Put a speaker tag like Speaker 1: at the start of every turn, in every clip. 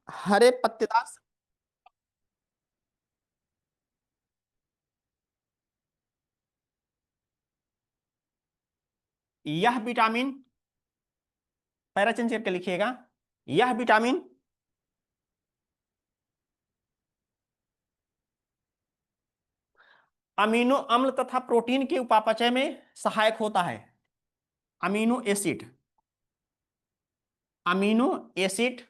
Speaker 1: हरे पत्तेदार। यह vitamin, para change करके लिखिएगा, यह विटामिन अमीनो अम्ल तथा प्रोटीन के उपापचय में सहायक होता है। अमीनो एसिड, अमीनो एसिड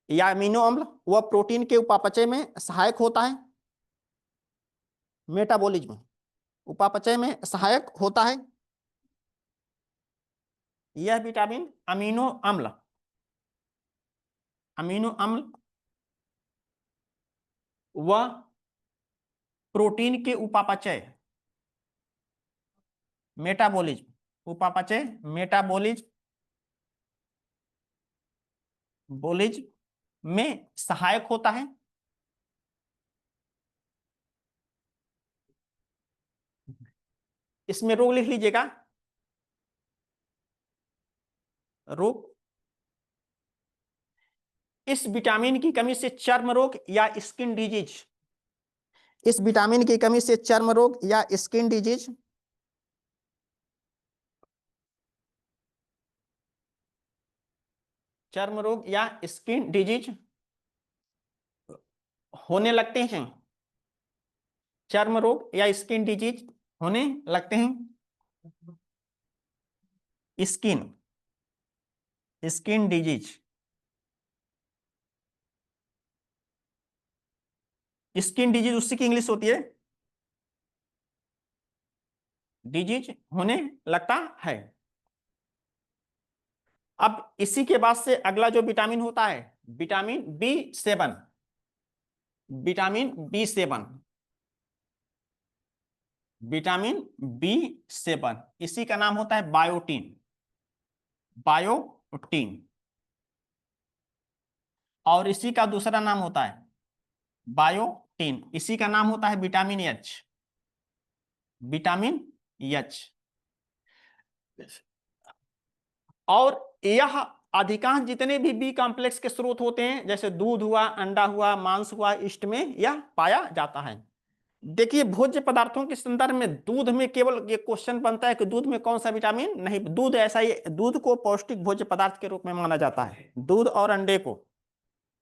Speaker 1: या अमीनो अम्ल वह प्रोटीन के उपापचय में सहायक होता है। मेटाबॉलिज्म, उपापचय में सहायक होता है। यह विटामिन अमीनो अम्ल, अमीनो अम्ल व प्रोटीन के उपापचय, मेटाबॉलिज्म, उपापचय मेटाबॉलिज्म बोलिज्म में सहायक होता है। इसमें रोग लिख लीजिएगा, रोग, इस विटामिन की कमी से चर्म रोग या स्किन डिजीज, इस विटामिन की कमी से चर्म रोग या स्किन डिजीज, चर्म रोग या स्किन डिजीज होने लगते हैं। चर्म रोग या स्किन डिजीज होने लगते हैं। Skin, skin disease, skin disease उसी की इंग्लिश होती है, डिजीज होने लगता है। अब इसी के बाद से अगला जो विटामिन होता है, vitamin B7, vitamin B7, vitamin B7 इसी का नाम होता है बायोटीन, बायोटीन। और इसी का दूसरा नाम होता है बायोटीन, इसी का नाम होता है विटामिन एच, विटामिन एच। और यह अधिकांश जितने भी बी कॉम्प्लेक्स के स्रोत होते हैं, जैसे दूध हुआ, अंडा हुआ, मांस हुआ, इष्ट में यह पाया जाता है। देखिए भोज्य पदार्थों के संदर्भ में दूध में केवल ये क्वेश्चन बनता है कि दूध में कौन सा विटामिन, नहीं, दूध ऐसा ही, दूध को पौष्टिक भोज्य पदार्थ के रूप में माना जाता है। दूध और अंडे को,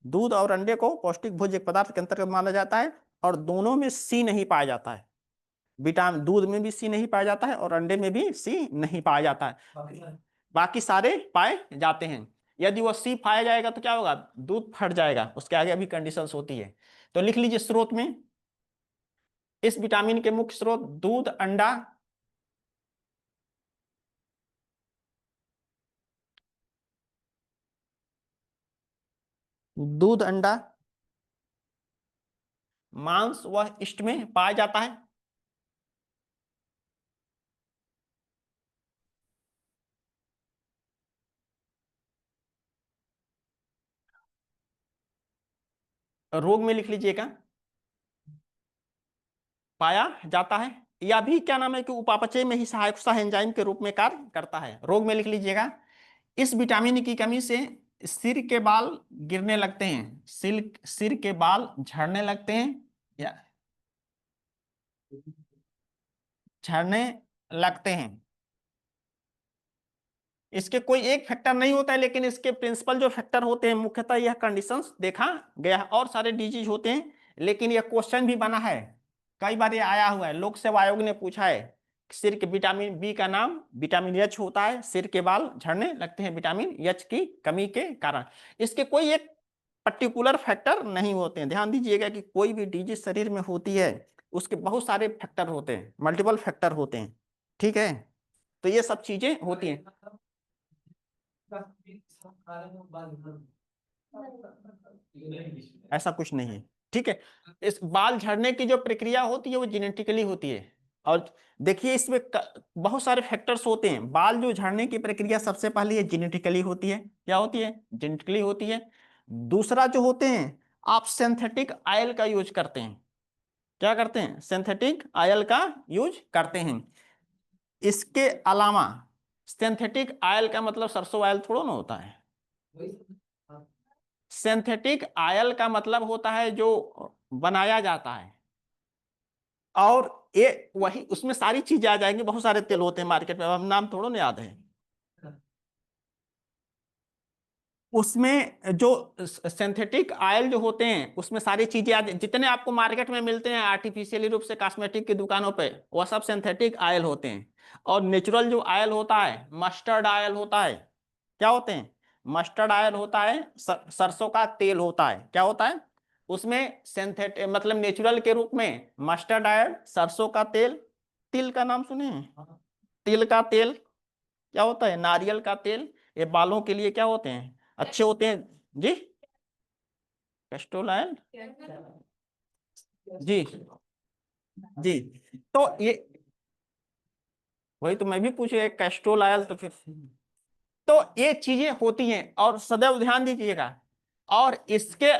Speaker 1: दूध और अंडे को पौष्टिक भोज्य पदार्थ के अंतर्गत माना जाता है। और दोनों में सी नहीं पाया जाता है, विटामिन दूध में भी सी नहीं पाया जाता है और अंडे में भी सी नहीं पाया जाता है, बाकी सारे पाए जाते हैं। यदि वो सी पाया जाएगा तो क्या होगा, दूध फट जाएगा, उसके आगे अभी कंडीशंस होती है। तो लिख लीजिए स्रोत में, इस विटामिन के मुख्य स्रोत दूध, अंडा, दूध, अंडा, मांस व इष्ट में पाया जाता है। रोग में लिख लीजिएगा पाया जाता है, या भी क्या नाम है कि उपापचय में ही सहायक एंजाइम के रूप में कार्य करता है। रोग में लिख लीजिएगा, इस विटामिन की कमी से सिर के बाल गिरने लगते हैं, सिर के बाल झड़ने लगते हैं या झड़ने लगते हैं। इसके कोई एक फैक्टर नहीं होता है, लेकिन इसके प्रिंसिपल जो फैक्टर होते हैं, मुख्यतः यह कंडीशंस देखा गया है। और सारे डिजीज होते हैं, लेकिन यह क्वेश्चन भी बना है, कई बार ये आया हुआ है, लोक सेवा आयोग ने पूछा है, सिर के विटामिन बी का नाम विटामिन एच होता है, सिर के बाल झड़ने लगते हैं विटामिन एच की कमी के कारण। इसके कोई एक पर्टिकुलर फैक्टर नहीं होते हैं। ध्यान दीजिएगा कि कोई भी डिजीज शरीर में होती है, उसके बहुत सारे फैक्टर होते हैं, मल्टीपल फैक्टर होते हैं, ठीक है। तो ये सब चीजें होती हैं। ऐसा कुछ नहीं है, ठीक है। इस बाल झड़ने की जो प्रक्रिया होती है वो जेनेटिकली होती है। और देखिए इसमें बहुत सारे फैक्टर्स होते हैं। बाल जो झड़ने की प्रक्रिया सबसे पहले ये जेनेटिकली होती है, क्या होती है, जेनेटिकली होती है। दूसरा जो होते हैं, आप सिंथेटिक ऑयल का यूज करते हैं, क्या करते हैं, सिंथेटिक ऑयल का यूज करते हैं। इसके अलावा सिंथेटिक ऑयल का मतलब सरसों ऑयल थोड़ा ना होता है, सिंथेटिक ऑयल का मतलब होता है जो बनाया जाता है, और ये वही उसमें सारी चीजें आ जाएंगी। बहुत सारे तेल होते हैं मार्केट में, अब नाम थोड़ा ना याद है। उसमें जो सिंथेटिक ऑयल जो होते हैं उसमें सारी चीजें जितने आपको मार्केट में मिलते हैं आर्टिफिशियली रूप से कॉस्मेटिक की दुकानों पे, वह सब सिंथेटिक ऑयल होते हैं। और नेचुरल जो ऑयल होता है, मस्टर्ड ऑयल होता है। क्या होते हैं? मस्टर्ड ऑयल होता है, सरसों का तेल होता है। क्या होता है उसमें? सिंथेटिक मतलब नेचुरल के रूप में मस्टर्ड ऑयल, सरसों का तेल, तिल का नाम सुने हैं? तिल का तेल क्या होता है? नारियल का तेल। ये बालों के लिए क्या होते हैं? अच्छे होते हैं जी। कैस्ट्रोल ऑयल जी। जी। तो ये वही तो मैं भी पूछे कैस्ट्रोल ऑयल, तो फिर तो ये चीजें होती हैं और सदैव ध्यान दीजिएगा। और इसके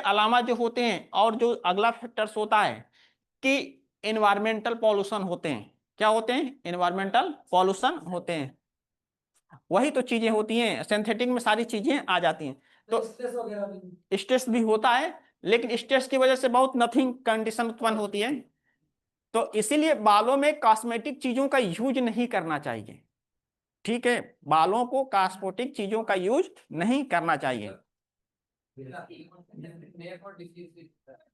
Speaker 1: अलावा जो होते हैं, और जो अगला फैक्टर्स होता है कि इन्वायरमेंटल पॉल्यूशन होते हैं। क्या होते हैं? इन्वायरमेंटल पॉल्यूशन होते हैं। वही तो चीजें होती हैं, सिंथेटिक में सारी चीजें आ जाती हैं। तो स्ट्रेस भी होता है, लेकिन स्ट्रेस की वजह से बहुत नथिंग कंडीशन उत्पन्न होती है। तो इसीलिए बालों में कॉस्मेटिक चीजों का यूज नहीं करना चाहिए। ठीक है, बालों को कॉस्मेटिक चीजों का यूज नहीं करना चाहिए।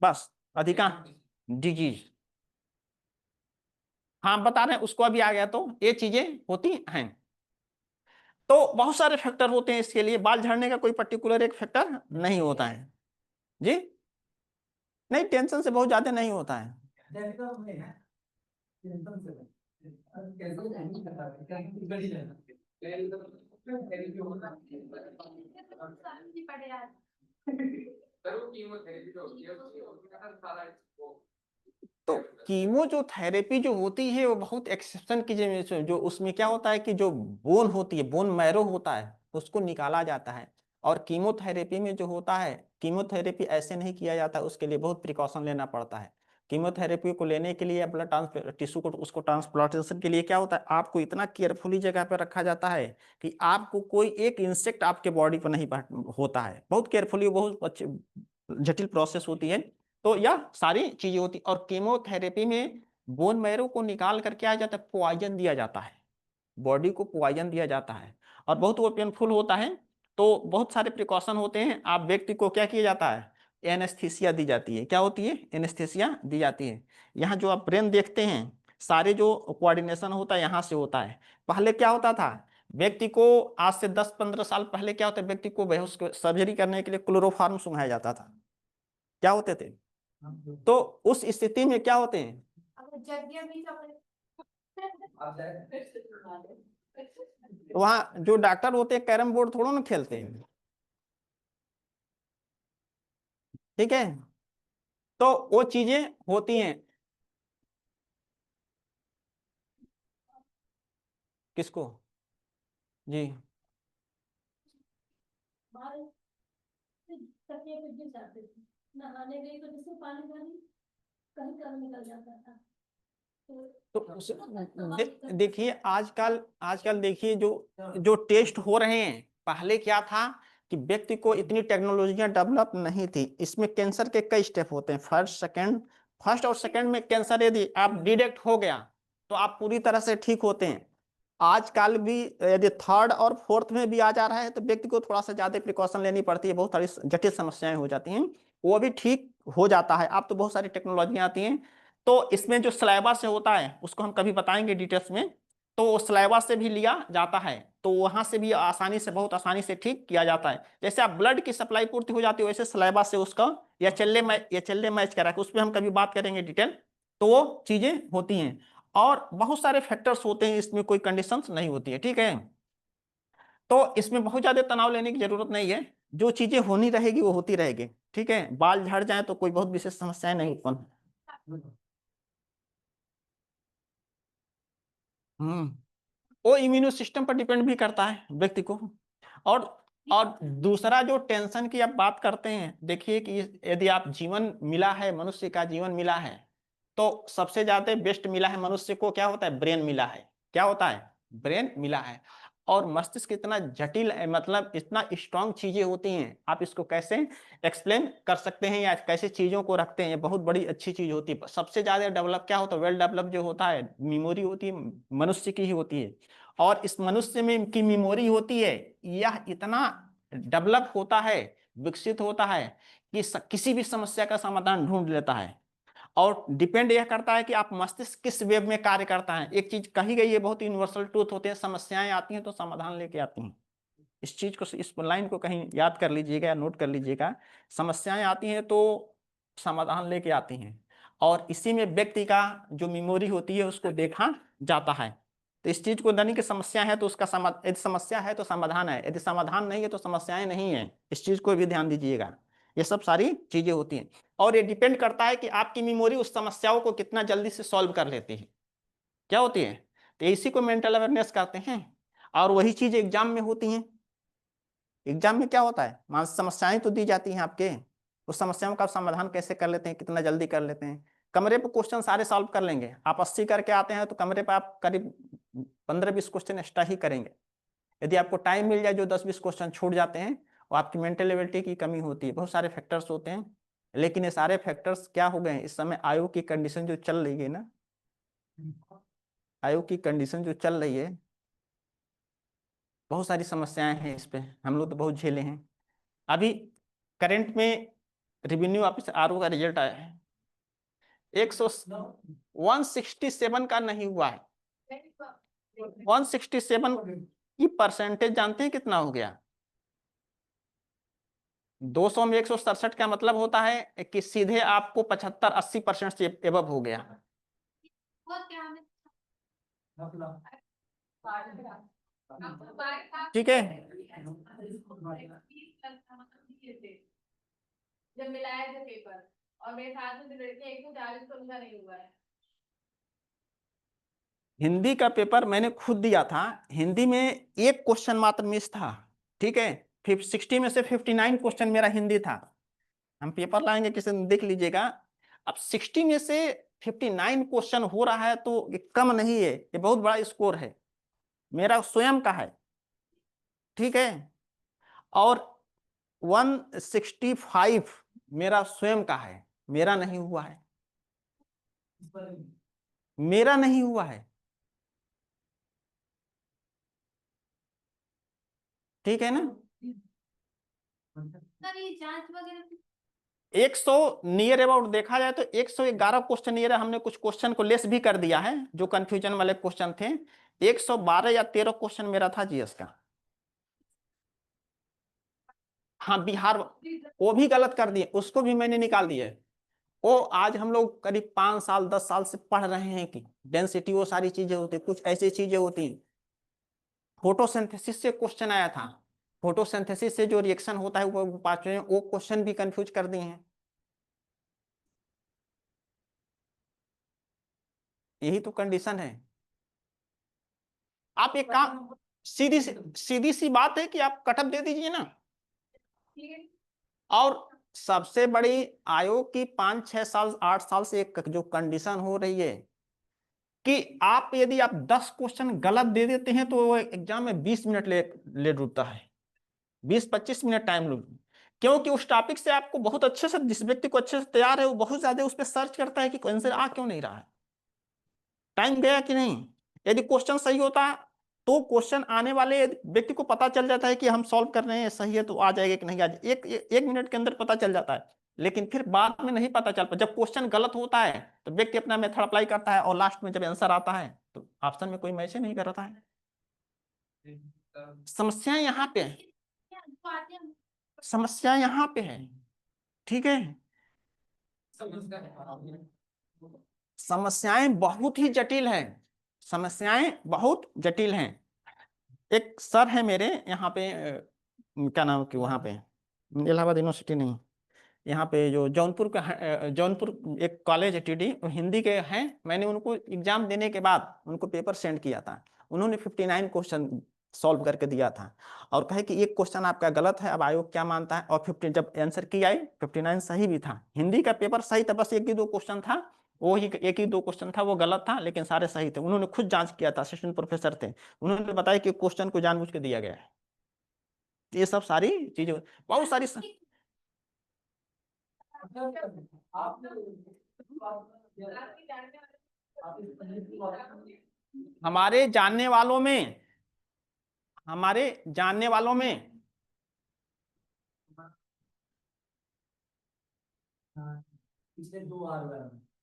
Speaker 1: बस अधिकांश डिजीज, हाँ बता रहे हैं उसको, अभी आ गया। तो ये चीजें होती हैं। तो बहुत सारे फैक्टर होते हैं इसके लिए, बाल झड़ने का कोई पर्टिकुलर एक फैक्टर नहीं होता है जी। नहीं, टेंशन से बहुत ज्यादा नहीं होता है। तो कीमो जो थेरेपी जो होती है वो बहुत एक्सेप्शन की जो उसमें क्या होता है कि जो बोन होती है, बोन मैरो होता है, उसको निकाला जाता है। और कीमोथेरेपी में जो होता है, कीमोथेरेपी ऐसे नहीं किया जाता, उसके लिए बहुत प्रिकॉशन लेना पड़ता है। कीमोथेरेपी को लेने के लिए ब्लड टिश्यू को उसको ट्रांसप्लांटेशन के लिए क्या होता है, आपको इतना केयरफुली जगह पर रखा जाता है कि आपको कोई एक इंसेक्ट आपके बॉडी पर नहीं होता है। बहुत केयरफुली, बहुत अच्छे जटिल प्रोसेस होती है। तो यह सारी चीजें होती। और कीमोथेरेपी में बोन मैरो को निकाल कर क्या जाता है, पॉइजन दिया जाता है, बॉडी को पॉइजन दिया जाता है, और बहुत वो पेनफुल होता है। तो बहुत सारे प्रिकॉशन होते हैं। आप व्यक्ति को क्या किया जाता है, एनेस्थीसिया दी जाती है। क्या होती है? एनेस्थीसिया दी जाती है। यहाँ जो आप ब्रेन देखते हैं, सारे जो कोऑर्डिनेशन होता है यहाँ से होता है। पहले क्या होता था, व्यक्ति को आज से 10-15 साल पहले क्या होता है, व्यक्ति को बेहोश सर्जरी करने के लिए क्लोरोफार्म सुंघाया जाता था। क्या होते थे? तो उस स्थिति में क्या होते हैं, वहां जो डॉक्टर होते हैं कैरम बोर्ड थोड़ा ना खेलते हैं। ठीक है, तो वो चीजें होती हैं। किसको? जी। तो देखिए आजकल आजकल देखिए जो जो टेस्ट हो रहे हैं, पहले क्या था कि व्यक्ति को इतनी टेक्नोलॉजियां डेवलप नहीं थी। इसमें कैंसर के कई स्टेप होते हैं, फर्स्ट और सेकंड में कैंसर यदि आप डिटेक्ट हो गया तो आप पूरी तरह से ठीक होते हैं। आजकल भी यदि थर्ड और फोर्थ में भी आ जा रहा है तो व्यक्ति को थोड़ा सा ज्यादा प्रिकॉशन लेनी पड़ती है, बहुत सारी जटिल समस्याएं हो जाती हैं। वो भी ठीक हो जाता है। अब तो बहुत सारी टेक्नोलॉजियां आती हैं। तो इसमें जो स्लाइवा से होता है उसको हम कभी बताएंगे डिटेल्स में। तो स्लाइवा से भी लिया जाता है, तो वहां से भी आसानी से, बहुत आसानी से ठीक किया जाता है। जैसे आप ब्लड की सप्लाई पूर्ति हो जाती है, वैसे स्लाइवा से उसका या चल्ले मैच करा के उस पर हम कभी बात करेंगे डिटेल। तो वो चीजें होती हैं। और बहुत सारे फैक्टर्स होते हैं, इसमें कोई कंडीशंस नहीं होती है। ठीक है, तो इसमें बहुत ज्यादा तनाव लेने की जरूरत नहीं है। जो चीजें होनी रहेगी वो होती रहेगी। ठीक है, बाल झड़ जाए तो कोई बहुत विशेष समस्याएं नहीं उत्पन्न। हम्म वो इम्यूनो सिस्टम पर डिपेंड भी करता है व्यक्ति को। और और दूसरा जो टेंशन की आप बात करते हैं, देखिए कि यदि आप जीवन मिला है, मनुष्य का जीवन मिला है, तो सबसे ज्यादा बेस्ट मिला है मनुष्य को, क्या होता है, ब्रेन मिला है। क्या होता है? ब्रेन मिला है। और मस्तिष्क इतना जटिल मतलब इतना स्ट्रांग चीजें होती हैं, आप इसको कैसे एक्सप्लेन कर सकते हैं या कैसे चीजों को रखते हैं, ये बहुत बड़ी अच्छी चीज होती है। सबसे ज्यादा डेवलप क्या होता है, वेल डेवलप जो होता है मेमोरी होती है, मनुष्य की ही होती है। और इस मनुष्य में की मेमोरी होती है, यह इतना डेवलप होता है, विकसित होता है कि किसी भी समस्या का समाधान ढूंढ लेता है। और डिपेंड यह करता है कि आप मस्तिष्क किस वेब में कार्य करता है। एक चीज कही गई है, बहुत यूनिवर्सल ट्रूथ होते हैं, समस्याएं आती हैं तो समाधान लेके आती हैं। इस चीज को, इस लाइन को कहीं याद कर लीजिएगा या नोट कर लीजिएगा। समस्याएं आती हैं तो समाधान लेके आती हैं, और इसी में व्यक्ति का जो मेमोरी होती है उसको देखा जाता है। तो इस चीज को नहीं कि समस्या है तो उसका यदि समस्या है तो समाधान है, यदि समाधान नहीं है तो समस्याएं नहीं है। इस चीज को भी ध्यान दीजिएगा। ये सब सारी चीजें होती हैं, और ये डिपेंड करता है कि आपकी मेमोरी उस समस्याओं को कितना जल्दी से सॉल्व कर लेती है। क्या होती है, तो इसी को मेंटल अवेयरनेस कहते हैं। और वही चीज एग्जाम में होती है। एग्जाम में क्या होता है, मान समस्याएं तो दी जाती हैं आपके, उस समस्याओं का आप समाधान कैसे कर लेते हैं, कितना जल्दी कर लेते हैं। कमरे पे क्वेश्चन सारे सॉल्व कर लेंगे, आप 80 करके आते हैं तो कमरे पे आप करीब 15-20 क्वेश्चन एक्स्ट्रा ही करेंगे। यदि आपको टाइम मिल जाए, जो 10-20 क्वेश्चन छूट जाते हैं, वो आपकी मेंटल एबिलिटी की कमी होती है। बहुत सारे फैक्टर्स होते हैं, लेकिन ये सारे फैक्टर्स क्या हो गए हैं इस समय, आयोग की कंडीशन जो चल रही है ना, आयोग की कंडीशन जो चल रही है, बहुत सारी समस्याएं हैं इस पे, हम लोग तो बहुत झेले हैं। अभी करंट में रेवेन्यू ऑफिस आरओ का रिजल्ट आया है, 167 का नहीं हुआ है। 167 की परसेंटेज जानते हैं कितना हो गया, 200 में 167 का मतलब होता है कि सीधे आपको 75-80% से एबव हो गया। ठीक है, जब मिलाया था पेपर, और मेरे साथ में लड़के 140 तो उनका नहीं हुआ है। हिंदी का पेपर मैंने खुद दिया था, हिंदी में एक क्वेश्चन मात्र मिस था। ठीक है, 60 में से 59 क्वेश्चन मेरा हिंदी था। हम पेपर लाएंगे, किसी दिन देख लीजिएगा। अब 60 में से 59 क्वेश्चन हो रहा है तो ये कम नहीं है, ये बहुत बड़ा स्कोर है, मेरा स्वयं का है। ठीक है, और 165 मेरा स्वयं का है, मेरा नहीं हुआ है, मेरा नहीं हुआ है। ठीक है ना, 100 नियर अबाउट देखा जाए तो 111 क्वेश्चन नियर, हमने कुछ क्वेश्चन को लेस भी कर दिया है जो कंफ्यूजन वाले क्वेश्चन थे। 112 या 13 क्वेश्चन मेरा था जीएस का। हाँ, बिहार वो भी गलत कर दिए, उसको भी मैंने निकाल दिया। वो आज हम लोग करीब 5 साल 10 साल से पढ़ रहे हैं कि डेंसिटी, वो सारी चीजें होती, कुछ ऐसी चीजें होती। फोटोसिंथेसिस से क्वेश्चन आया था, फोटोसिंथेसिस से जो रिएक्शन होता है वो पांचवें, वो क्वेश्चन भी कंफ्यूज कर दिए हैं। यही तो कंडीशन है। आप एक काम, सीधी सी बात है कि आप कटअप दे दीजिए ना। और सबसे बड़ी आयोग की 5-6 साल 8 साल से एक जो कंडीशन हो रही है कि आप यदि आप 10 क्वेश्चन गलत दे देते हैं तो वो एग्जाम में 20 मिनट ले डूबता है, 20-25 मिनट टाइम लूज। क्योंकि उस टॉपिक से आपको बहुत अच्छे से, जिस व्यक्ति को अच्छे से तैयार है वो बहुत ज्यादा उस पर सर्च करता है कि आंसर आ क्यों नहीं रहा है, टाइम गया कि नहीं। यदि क्वेश्चन सही होता तो क्वेश्चन आने वाले व्यक्ति को पता चल जाता है कि हम सॉल्व कर रहे हैं सही है तो आ जाएगा कि नहीं आ जाएगा, एक मिनट के अंदर पता चल जाता है। लेकिन फिर बाद में नहीं पता चल पाता, जब क्वेश्चन गलत होता है तो व्यक्ति अपना मेथड अप्लाई करता है और लास्ट में जब आंसर आता है तो ऑप्शन में कोई मैच ही नहीं करता है। समस्या यहाँ पे है, समस्या यहाँ पे है। ठीक है, समस्याएं बहुत ही जटिल हैं, समस्याएं बहुत जटिल हैं। एक सर है मेरे यहाँ पे, क्या नाम कि वहाँ पे इलाहाबाद यूनिवर्सिटी नहीं, यहाँ पे जो जौनपुर का जौनपुर एक कॉलेज है टीडी, हिंदी के हैं। मैंने उनको एग्जाम देने के बाद उनको पेपर सेंड किया था, उन्होंने 59 क्वेश्चन सॉल्व करके दिया था, और कहे कि एक क्वेश्चन आपका गलत है, अब आयोग क्या मानता है। और 15 जब आंसर की आई 59 सही भी था, हिंदी का पेपर सही था, बस 1-2 क्वेश्चन था वो ही एक ही दो क्वेश्चन था वो गलत था, लेकिन सारे सही थे। उन्होंने खुद जांच किया था, असिस्टेंट प्रोफेसर थे, उन्होंने बताया कि क्वेश्चन को जानबूझ के दिया गया है। ये सब सारी चीजें, बहुत सारी हमारे जानने वालों में, हमारे जानने वालों में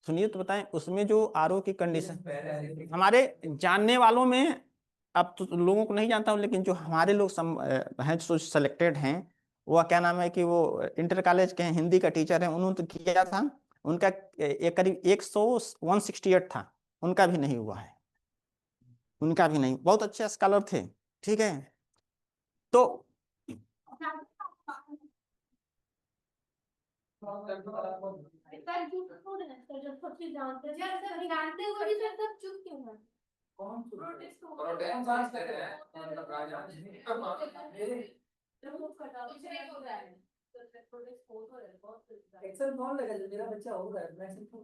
Speaker 1: सुनिए तो बताएं, उसमें जो आरओ की कंडीशन हमारे जानने वालों में, अब तो लोगों को नहीं जानता हूँ, लेकिन जो हमारे लोग हैं जो सिलेक्टेड हैं, वो क्या नाम है कि वो इंटर कॉलेज के हैं, हिंदी का टीचर है, उन्होंने तो किया था। उनका एक करीब 168 था, उनका भी नहीं हुआ है, उनका भी नहीं। बहुत अच्छे स्कॉलर थे, ठीक है। तो
Speaker 2: सर झूठ थोड़े ना, सर जब सब चीज जानते हैं, सर जानते हुए भी सर सब चुप क्यों है? कौन प्रोटेस्ट हो रहा है? मतलब राज एक्सेल कौन लगा? जो मेरा बच्चा होगा मैं एक्सेल क्यों?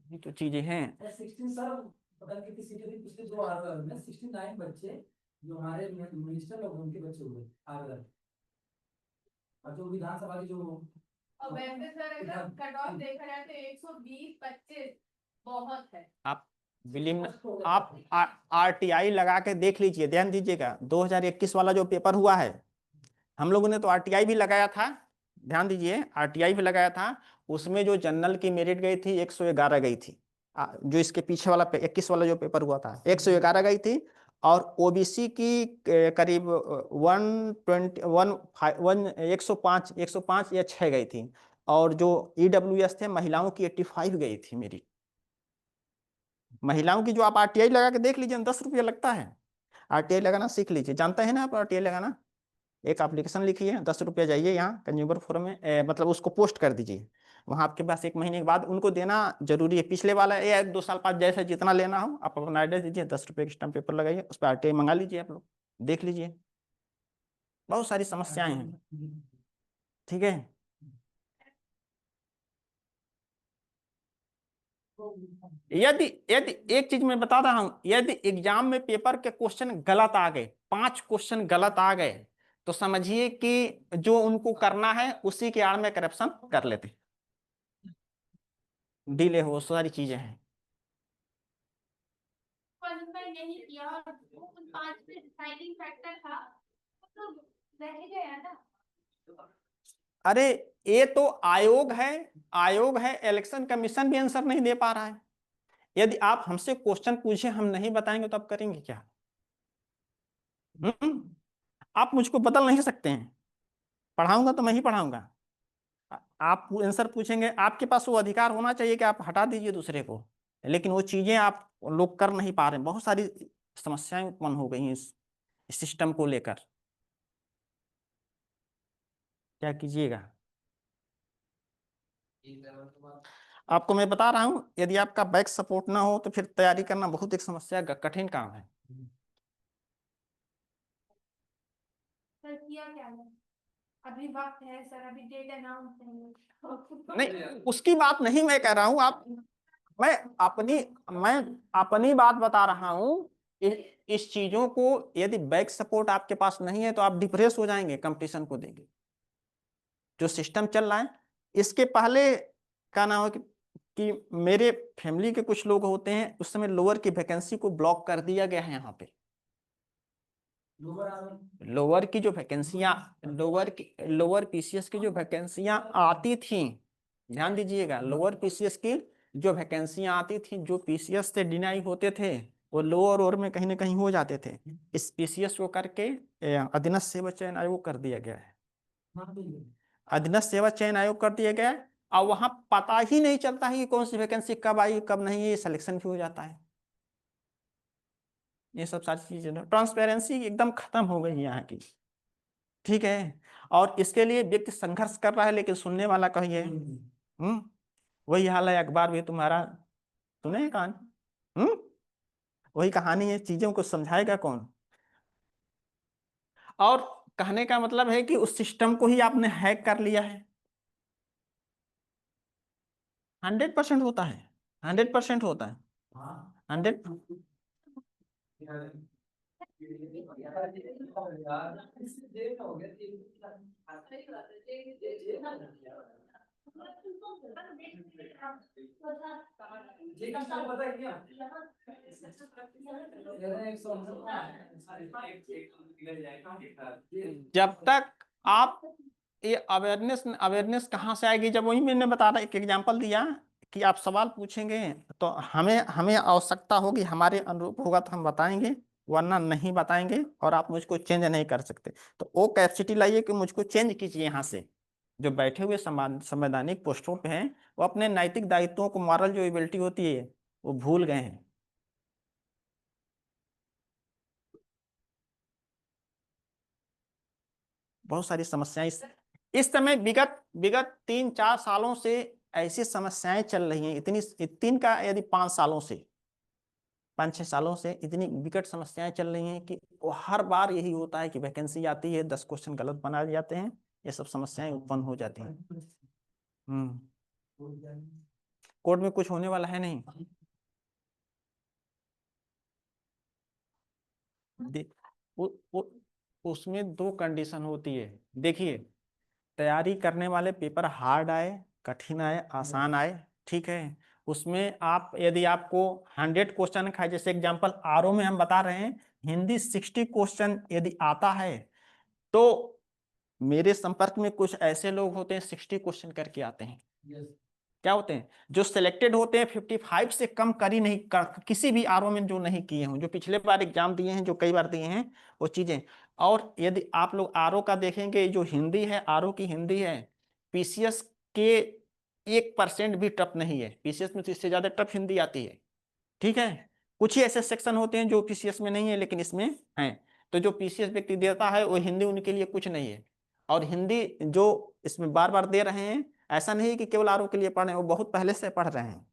Speaker 1: ये तो चीजें हैं।
Speaker 2: 16 सर, पता नहीं किसी के भी पिछले 2 आर में 69 बच्चे जो हमारे मिनिस्टर लोग उनके बच्चे हुए आर, और जो विधानसभा की जो, और वैसे सर अगर कट ऑफ देखा जाए तो 120 25 बहुत है।
Speaker 1: आप विलियम, आप आरटीआई लगा के देख लीजिए, ध्यान दीजिएगा, 2021 वाला जो पेपर हुआ है, हम लोगों ने तो आरटीआई भी लगाया था, ध्यान दीजिए, आरटीआई भी लगाया था। उसमें जो जनरल की मेरिट गई थी 111 गई थी। जो इसके पीछे वाला 21 वाला जो पेपर हुआ था 111 गई थी। और ओबीसी की करीब 105 या 6 गई थी। और जो ईडब्ल्यूएस थे महिलाओं की 85 गई थी मेरी। महिलाओं की जो आप आरटीआई लगा के देख लीजिए, 10 रुपया लगता है। आरटीआई लगाना सीख लीजिए, जानते हैं ना आप आरटीआई लगाना। एक एप्लीकेशन लिखिए, 10 रुपया, जाइए यहाँ कंज्यूमर फोरम में, मतलब उसको पोस्ट कर दीजिए। वहाँ आपके पास 1 महीने के बाद उनको देना जरूरी है। पिछले वाला या 1-2 साल बाद जैसे जितना लेना हो आप अपना एड्रेस दीजिए, 10 रुपये की स्टाम्प पेपर लगाइए, उस पर आरटीआई मंगा लीजिए, आप लोग देख लीजिए। बहुत सारी समस्याएं हैं, ठीक है। यदि यदि एक चीज मैं बता रहा हूं, यदि एग्जाम में पेपर के क्वेश्चन गलत आ गए, 5 क्वेश्चन गलत आ गए, तो समझिए कि जो उनको करना है उसी के आड़ में करप्शन कर लेते, डिले हो, सारी चीजें हैं।
Speaker 2: नहीं किया और वो उन 5 में डिसाइडिंग फैक्टर था, तो रह गया ना।
Speaker 1: अरे ये तो आयोग है, आयोग है, इलेक्शन कमीशन भी आंसर नहीं दे पा रहा है। यदि आप हमसे क्वेश्चन पूछे हम नहीं बताएंगे तो आप करेंगे क्या? आप मुझको बदल नहीं सकते हैं, पढ़ाऊंगा तो मैं ही पढ़ाऊंगा। आप आंसर पूछेंगे, आपके पास वो अधिकार होना चाहिए कि आप हटा दीजिए दूसरे को, लेकिन वो चीजें आप लोग कर नहीं पा रहे हैं। बहुत सारी समस्याएं उत्पन्न हो गई हैं इस सिस्टम को लेकर, क्या कीजिएगा। आपको मैं बता रहा हूं, यदि आपका बैक सपोर्ट ना हो तो फिर तैयारी करना बहुत एक समस्या कठिन काम है।
Speaker 2: सर किया क्या है? अभी वक्त है सर, अभी डेट अनाउंस
Speaker 1: नहीं, उसकी बात नहीं मैं कह रहा हूं, आप, मैं अपनी मैं अपनी बात बता रहा हूं। इस चीजों को, यदि बैक सपोर्ट आपके पास नहीं है तो आप डिप्रेस हो जाएंगे कंपटीशन को देंगे, जो सिस्टम चल रहा है। इसके पहले क्या नाम है कि मेरे फैमिली के कुछ लोग होते हैं, उस समय लोअर की वैकेंसी को ब्लॉक कर दिया गया है यहाँ पे। लोअर की जो वैकेंसियां, लोअर पीसीएस की जो वैकेंसियां आती थी, ध्यान दीजिएगा, लोअर पीसीएस की जो वैकेंसियां आती थी, जो पीसीएस से डिनाई होते थे, वो लोअर और में कहीं ना कहीं हो जाते थे। इस पीसीएस को करके अधीनस्थ सेवा चयन आयोग कर दिया गया है, अधीनस्थ सेवा चयन आयोग कर दिया गया है। और वहां पता ही नहीं चलता है कि कौन सी वैकेंसी कब आई कब नहीं, ये सिलेक्शन भी हो जाता है। ये सब सारी चीजें, ट्रांसपेरेंसी एकदम खत्म हो गई है यहाँ की, ठीक है। और इसके लिए व्यक्ति संघर्ष कर रहा है, लेकिन सुनने वाला कहिए। वही हाल है, अखबार भी तुम्हारा, सुने कहानी। वही कहानी है, चीजों को समझाएगा कौन? और कहने का मतलब है कि उस सिस्टम को ही आपने हैक कर लिया है। 100% होता है, 100% होता है,
Speaker 2: हाँ
Speaker 1: 100।
Speaker 2: पता है क्या
Speaker 1: जब तक आप ये अवेयरनेस अवेयरनेस कहाँ से आएगी, जब वही मैंने बता रहा एक एग्जांपल दिया कि आप सवाल पूछेंगे तो हमें हमें आवश्यकता होगी, हमारे अनुरूप होगा तो हम बताएंगे, वरना नहीं बताएंगे और आप मुझको चेंज नहीं कर सकते। तो वो कैपेसिटी लाइए कि मुझको चेंज कीजिए यहाँ से। जो बैठे हुए संवैधानिक पोस्टों पे हैं वो अपने नैतिक दायित्वों को, मॉरल जो एबिलिटी होती है वो भूल गए हैं। बहुत सारी समस्याएं इस समय विगत विगत 3-4 सालों से ऐसी समस्याएं चल रही हैं, इतनी तीन का यदि 5 सालों से, 5-6 सालों से इतनी विकट समस्याएं चल रही हैं कि वो हर बार यही होता है कि वैकेंसी आती है, 10 क्वेश्चन गलत बना जाते हैं, ये सब समस्याएं उत्पन्न हो जाती हैं। हम्म। कोर्ट में कुछ होने वाला है नहीं। दे, उ, उ, उसमें 2 कंडीशन होती है। देखिए, तैयारी करने वाले पेपर हार्ड आए, कठिन आए, आसान आए, ठीक है, उसमें आप यदि आपको 100 क्वेश्चन का, जैसे एग्जांपल आरओ में हम बता रहे हैं, हिंदी 60 क्वेश्चन यदि आता है तो मेरे संपर्क में कुछ ऐसे लोग होते हैं 60 क्वेश्चन करके आते हैं। क्या होते हैं, जो सिलेक्टेड होते हैं 55 से कम कर ही नहीं किसी भी आरओ में जो नहीं किए हों, जो पिछले बार एग्जाम दिए हैं, जो कई बार दिए हैं वो चीजें। और यदि आप लोग आरओ का देखेंगे, जो हिंदी है, आरओ की हिंदी है, पीसीएस के 1% भी टफ नहीं है। पीसीएस में तो इससे ज्यादा टफ हिंदी आती है, ठीक है। कुछ ही ऐसे सेक्शन होते हैं जो पीसीएस में नहीं है लेकिन इसमें हैं। तो जो पीसीएस व्यक्ति देता है वो हिंदी उनके लिए कुछ नहीं है। और हिंदी जो इसमें बार बार दे रहे हैं, ऐसा नहीं कि केवल आरओ के लिए पढ़ रहे हैं, वो बहुत पहले से पढ़ रहे हैं।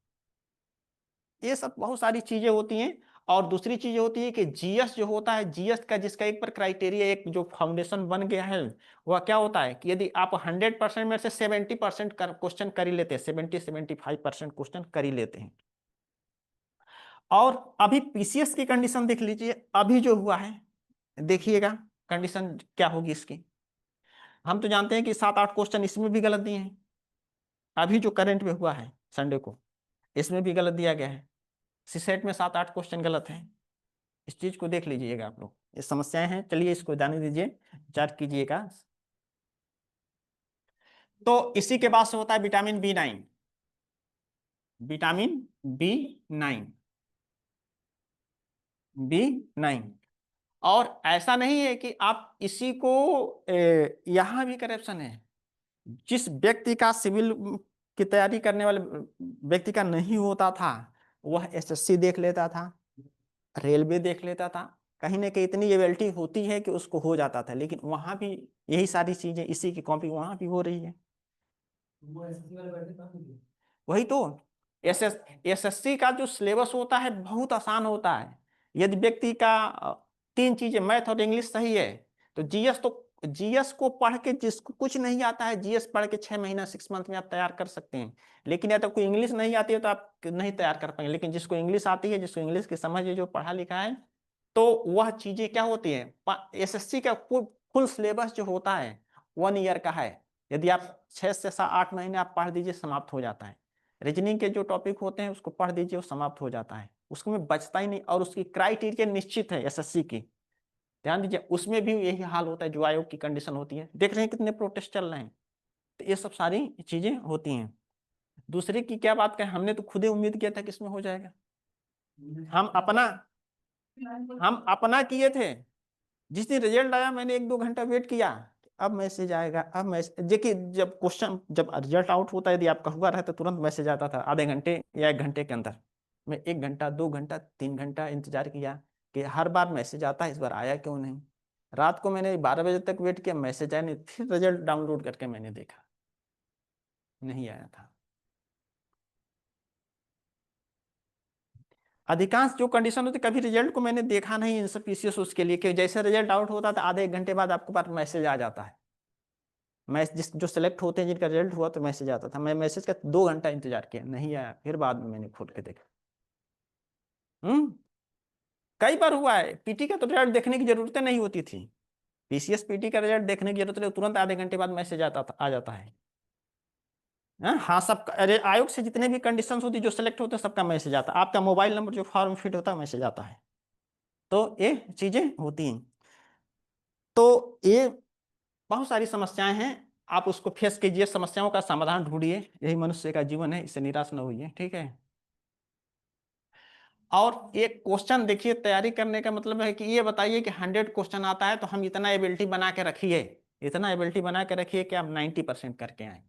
Speaker 1: ये सब बहुत सारी चीजें होती हैं। और दूसरी चीज होती है कि जीएस जो होता है, जीएस का जिसका एक पर क्राइटेरिया, एक जो फाउंडेशन बन गया है, वह क्या होता है कि यदि आप 100% में से 70% क्वेश्चन कर ही लेते हैं, 70-75% क्वेश्चन कर ही लेते हैं। और अभी पीसीएस की कंडीशन देख लीजिए, अभी जो हुआ है देखिएगा कंडीशन क्या होगी इसकी। हम तो जानते हैं कि 7-8 क्वेश्चन इसमें भी गलत दिए हैं, अभी जो करंट में हुआ है संडे को, इसमें भी गलत दिया गया है। सीसेट में 7-8 क्वेश्चन गलत है। इस चीज को देख लीजिएगा आप लोग, ये समस्याएं हैं। चलिए इसको जाने दीजिए, विचार कीजिएगा। तो इसी के बाद से होता है vitamin B9, vitamin B9, B9। और ऐसा नहीं है कि आप इसी को यहां भी करप्शन है। जिस व्यक्ति का सिविल की तैयारी करने वाले व्यक्ति का नहीं होता था, वह एसएससी देख लेता था, रेलवे देख लेता था, कहीं ना कहीं इतनी एबिलिटी होती है कि उसको हो जाता था। लेकिन वहां भी यही सारी चीजें, इसी की कॉपी वहां भी हो रही है।
Speaker 2: वो एसएससी वाले बैठे कहाँ थे?
Speaker 1: वही तो, एसएससी का जो सिलेबस होता है बहुत आसान होता है। यदि व्यक्ति का 3 चीजें, मैथ और इंग्लिश सही है, तो जीएस, तो जीएस को पढ़ के, जिसको कुछ नहीं आता है, जीएस पढ़ के 6 महीना 6 मंथ में आप तैयार कर सकते हैं। लेकिन या तो कोई इंग्लिश नहीं आती है तो आप नहीं तैयार कर पाएंगे। लेकिन जिसको इंग्लिश आती है, जिसको इंग्लिश की समझ है, जो पढ़ा लिखा है, तो वह चीजें क्या होती है, एसएससी का फुल सिलेबस जो होता है 1 ईयर का है। यदि आप 6 से 8 महीने आप पढ़ दीजिए, समाप्त हो जाता है। रीजनिंग के जो टॉपिक होते हैं उसको पढ़ दीजिए, वो समाप्त हो जाता है, उसमें बचता ही नहीं। और उसकी क्राइटेरिया निश्चित है एसएससी की, ध्यान दीजिए। उसमें भी यही हाल होता है जो आयोग की कंडीशन होती है। देख रहे हैं कितने प्रोटेस्ट चल रहे हैं। तो ये सब सारी चीजें होती हैं। दूसरे की क्या बात करें, हमने तो खुद ही उम्मीद किया था कि इसमें हो जाएगा। हम अपना हम अपना किए थे। जिस दिन रिजल्ट आया मैंने 1-2 घंटा वेट किया, अब मैसेज आएगा, अब मैसेज। देखिए, जब क्वेश्चन, जब रिजल्ट आउट होता है, यदि आपका हुआ रहा तो तुरंत मैसेज आता था, आधे घंटे या 1 घंटे के अंदर। मैं 1 घंटा, 2 घंटा, 3 घंटा इंतजार किया कि हर बार मैसेज आता है, इस बार आया क्यों नहीं। रात को मैंने 12 बजे तक वेट किया, मैसेज आया नहीं। फिर रिजल्ट डाउनलोड करके मैंने देखा, नहीं आया था। अधिकांश जो कंडीशन होती, कभी रिजल्ट को मैंने देखा नहीं इन सब पीसीएस उसके लिए, कि जैसे रिजल्ट आउट होता था आधे 1 घंटे बाद आपके पास मैसेज आ जाता है। जिस जो सेलेक्ट होते हैं जिनका रिजल्ट हुआ तो मैसेज आता था, मैं मैसेज का 2 घंटा इंतजार किया, नहीं आया, फिर बाद में मैंने खोल के देखा। कई बार हुआ है। पीटी का तो रिजल्ट देखने की जरूरत नहीं होती थी, पीसीएस पीटी का रिजल्ट देखने की जरूरत नहीं, तुरंत आधे घंटे बाद मैसेज आता था, आ जाता है। हाँ सब, अरे आयोग से जितने भी कंडीशंस होती जो सेलेक्ट होते हैं सबका मैसेज आता है, आपका मोबाइल नंबर जो फॉर्म फिट होता है मैसेज आता है। तो ये चीजें होती हैं। तो ये बहुत सारी समस्याएं हैं, आप उसको फेस कीजिए, समस्याओं का समाधान ढूंढिए, यही मनुष्य का जीवन है, इससे निराश न होइए, ठीक है। और एक क्वेश्चन देखिए, तैयारी करने का मतलब है कि ये बताइए कि 100 क्वेश्चन आता है तो हम इतना एबिलिटी बना के रखिए, इतना एबिलिटी बना के रखिए कि आप 90% करके आए।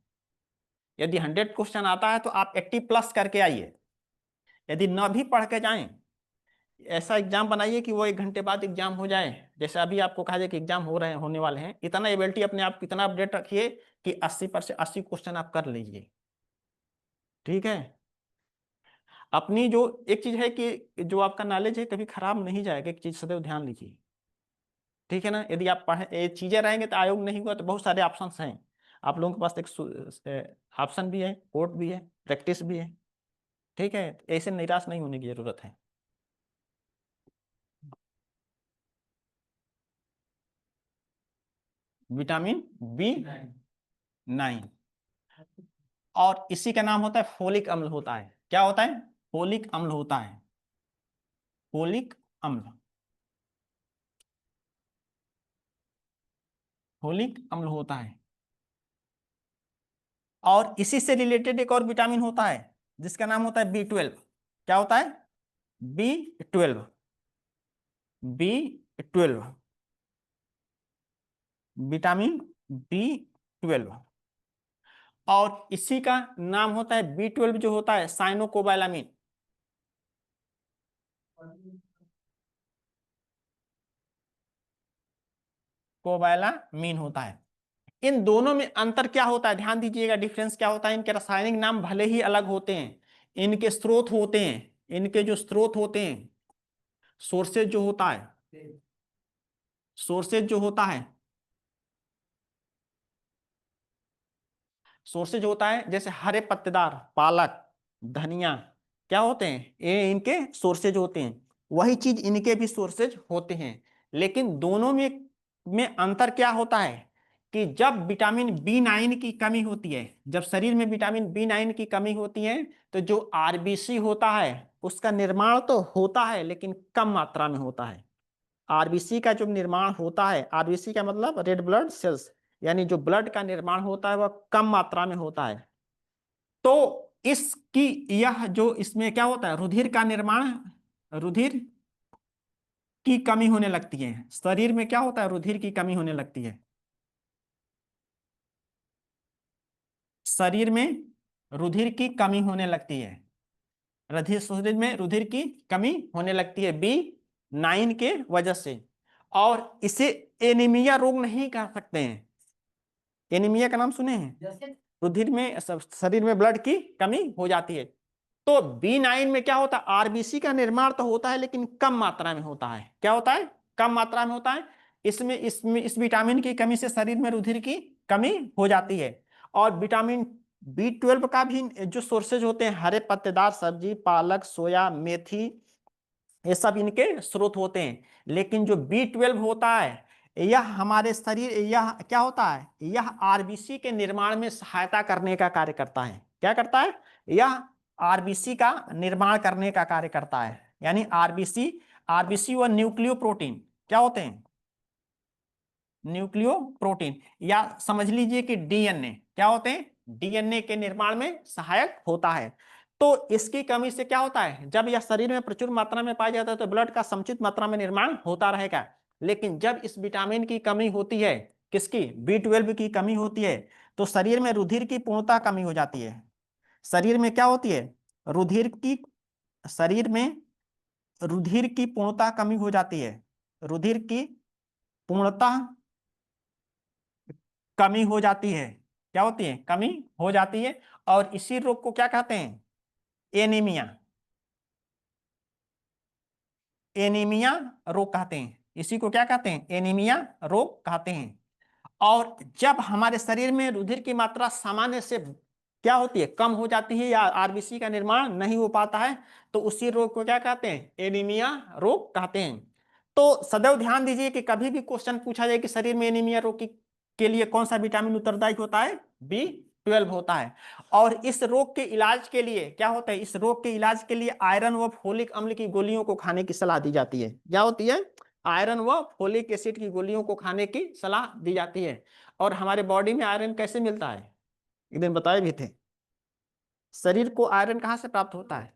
Speaker 1: यदि 100 क्वेश्चन आता है तो आप 80+ करके आइए। यदि न भी पढ़ के जाएं, ऐसा एग्जाम बनाइए कि वो 1 घंटे बाद एग्जाम हो जाए, जैसे अभी आपको कहा जाए कि एग्जाम हो रहे हैं, होने वाले हैं, इतना एबिलिटी अपने आप इतना अपडेट रखिए कि 80% 80 क्वेश्चन आप कर लीजिए, ठीक है। अपनी जो एक चीज है कि जो आपका नॉलेज है कभी खराब नहीं जाएगा, एक चीज सदैव ध्यान लीजिए, ठीक है ना। यदि आप पढ़े ये चीजें रहेंगे तो आयोग नहीं हुआ तो बहुत सारे ऑप्शंस हैं, आप लोगों के पास एक ऑप्शन भी है, कोर्ट भी है, प्रैक्टिस भी है, ठीक है। ऐसे निराश नहीं होने की जरूरत है। विटामिन B9, और इसी का नाम होता है फोलिक अम्ल होता है। क्या होता है? फोलिक अम्ल होता है, फोलिक अम्ल, फोलिक अम्ल होता है। और इसी से रिलेटेड एक और विटामिन होता है जिसका नाम होता है B12। क्या होता है? B12, B12, vitamin B12। और इसी का नाम होता है B12 जो होता है साइनोकोबालामिन, कोबालामिन होता है। इन दोनों में अंतर क्या होता है, ध्यान दीजिएगा, डिफरेंस क्या होता है। इनके रासायनिक नाम भले ही अलग होते हैं, इनके स्रोत होते हैं, इनके जो स्रोत होते हैं, सोर्सेज जो होता है, सोर्सेज जो होता है, सोर्सेज होता है जैसे हरे पत्तेदार, पालक, धनिया, क्या होते हैं ये, इनके सोर्सेज होते हैं। वही चीज इनके भी सोर्सेज होते हैं। लेकिन दोनों में अंतर क्या होता है कि जब विटामिन B9 की कमी होती है, जब शरीर में विटामिन B9 की कमी होती है तो जो आरबीसी होता है उसका निर्माण तो होता है लेकिन कम मात्रा में होता है। आरबीसी का जो निर्माण होता है, आरबीसी का मतलब रेड ब्लड सेल्स, यानी जो ब्लड का निर्माण होता है वह कम मात्रा में होता है। तो इसकी यह जो इसमें क्या होता है, रुधिर का निर्माण, रुधिर की कमी होने लगती है, शरीर में क्या होता है, रुधिर की कमी होने लगती है, शरीर में रुधिर की कमी होने लगती है, रुधिर, शरीर में रुधिर की कमी होने लगती है B9 के वजह से। और इसे एनीमिया रोग नहीं कह सकते हैं। एनीमिया का नाम सुने हैं? रुधिर में, शरीर में ब्लड की कमी हो जाती है। तो B9 में क्या होता है, आरबीसी का निर्माण तो होता है लेकिन कम मात्रा में होता है। क्या होता है? कम मात्रा में होता है। इसमें इसमें इस विटामिन की कमी से शरीर में रुधिर की कमी हो जाती है। और विटामिन B12 का भी जो सोर्सेज होते हैं, हरे पत्तेदार सब्जी, पालक, सोया, मेथी, ये सब इनके स्रोत होते हैं। लेकिन जो B12 होता है यह हमारे शरीर, यह क्या होता है, यह आरबीसी के निर्माण में सहायता करने का कार्य करता है। क्या करता है? यह आरबीसी का निर्माण करने का कार्य करता है। यानी आरबीसी, आरबीसी व न्यूक्लियो प्रोटीन क्या होते हैं, न्यूक्लियो प्रोटीन, या समझ लीजिए कि डीएनए क्या होते हैं, डीएनए के निर्माण में सहायक होता है। तो इसकी कमी से क्या होता है, जब यह शरीर में प्रचुर मात्रा में पाया जाता है तो ब्लड का समुचित मात्रा में निर्माण होता रहेगा। लेकिन जब इस विटामिन की कमी होती है, किसकी, B12 की कमी होती है, तो शरीर में रुधिर की पूर्णता कमी हो जाती है। शरीर में क्या होती है, रुधिर की, शरीर में रुधिर की पूर्णता कमी हो जाती है, रुधिर की पूर्णता कमी हो जाती है। क्या होती है, कमी हो जाती है। और इसी रोग को क्या कहते हैं, एनीमिया, एनीमिया रोग कहते हैं। इसी को क्या कहते हैं, एनीमिया रोग कहते हैं। और जब हमारे शरीर में रुधिर की मात्रा सामान्य से क्या होती है, कम हो जाती है या आरबीसी का निर्माण नहीं हो पाता है, तो उसी रोग को क्या कहते हैं, एनीमिया रोग कहते हैं। तो सदैव ध्यान दीजिए कि कभी भी क्वेश्चन पूछा जाए कि शरीर में एनीमिया रोग के लिए कौन सा विटामिन उत्तरदायी होता है, B12 होता है। और इस रोग के इलाज के लिए क्या होता है, इस रोग के इलाज के लिए आयरन व फोलिक अम्ल की गोलियों को खाने की सलाह दी जाती है। क्या होती है, आयरन व फोलिक एसिड की गोलियों को खाने की सलाह दी जाती है। और हमारे बॉडी में आयरन कैसे मिलता है, एक दिन बताए भी थे, शरीर को आयरन कहाँ से प्राप्त होता है।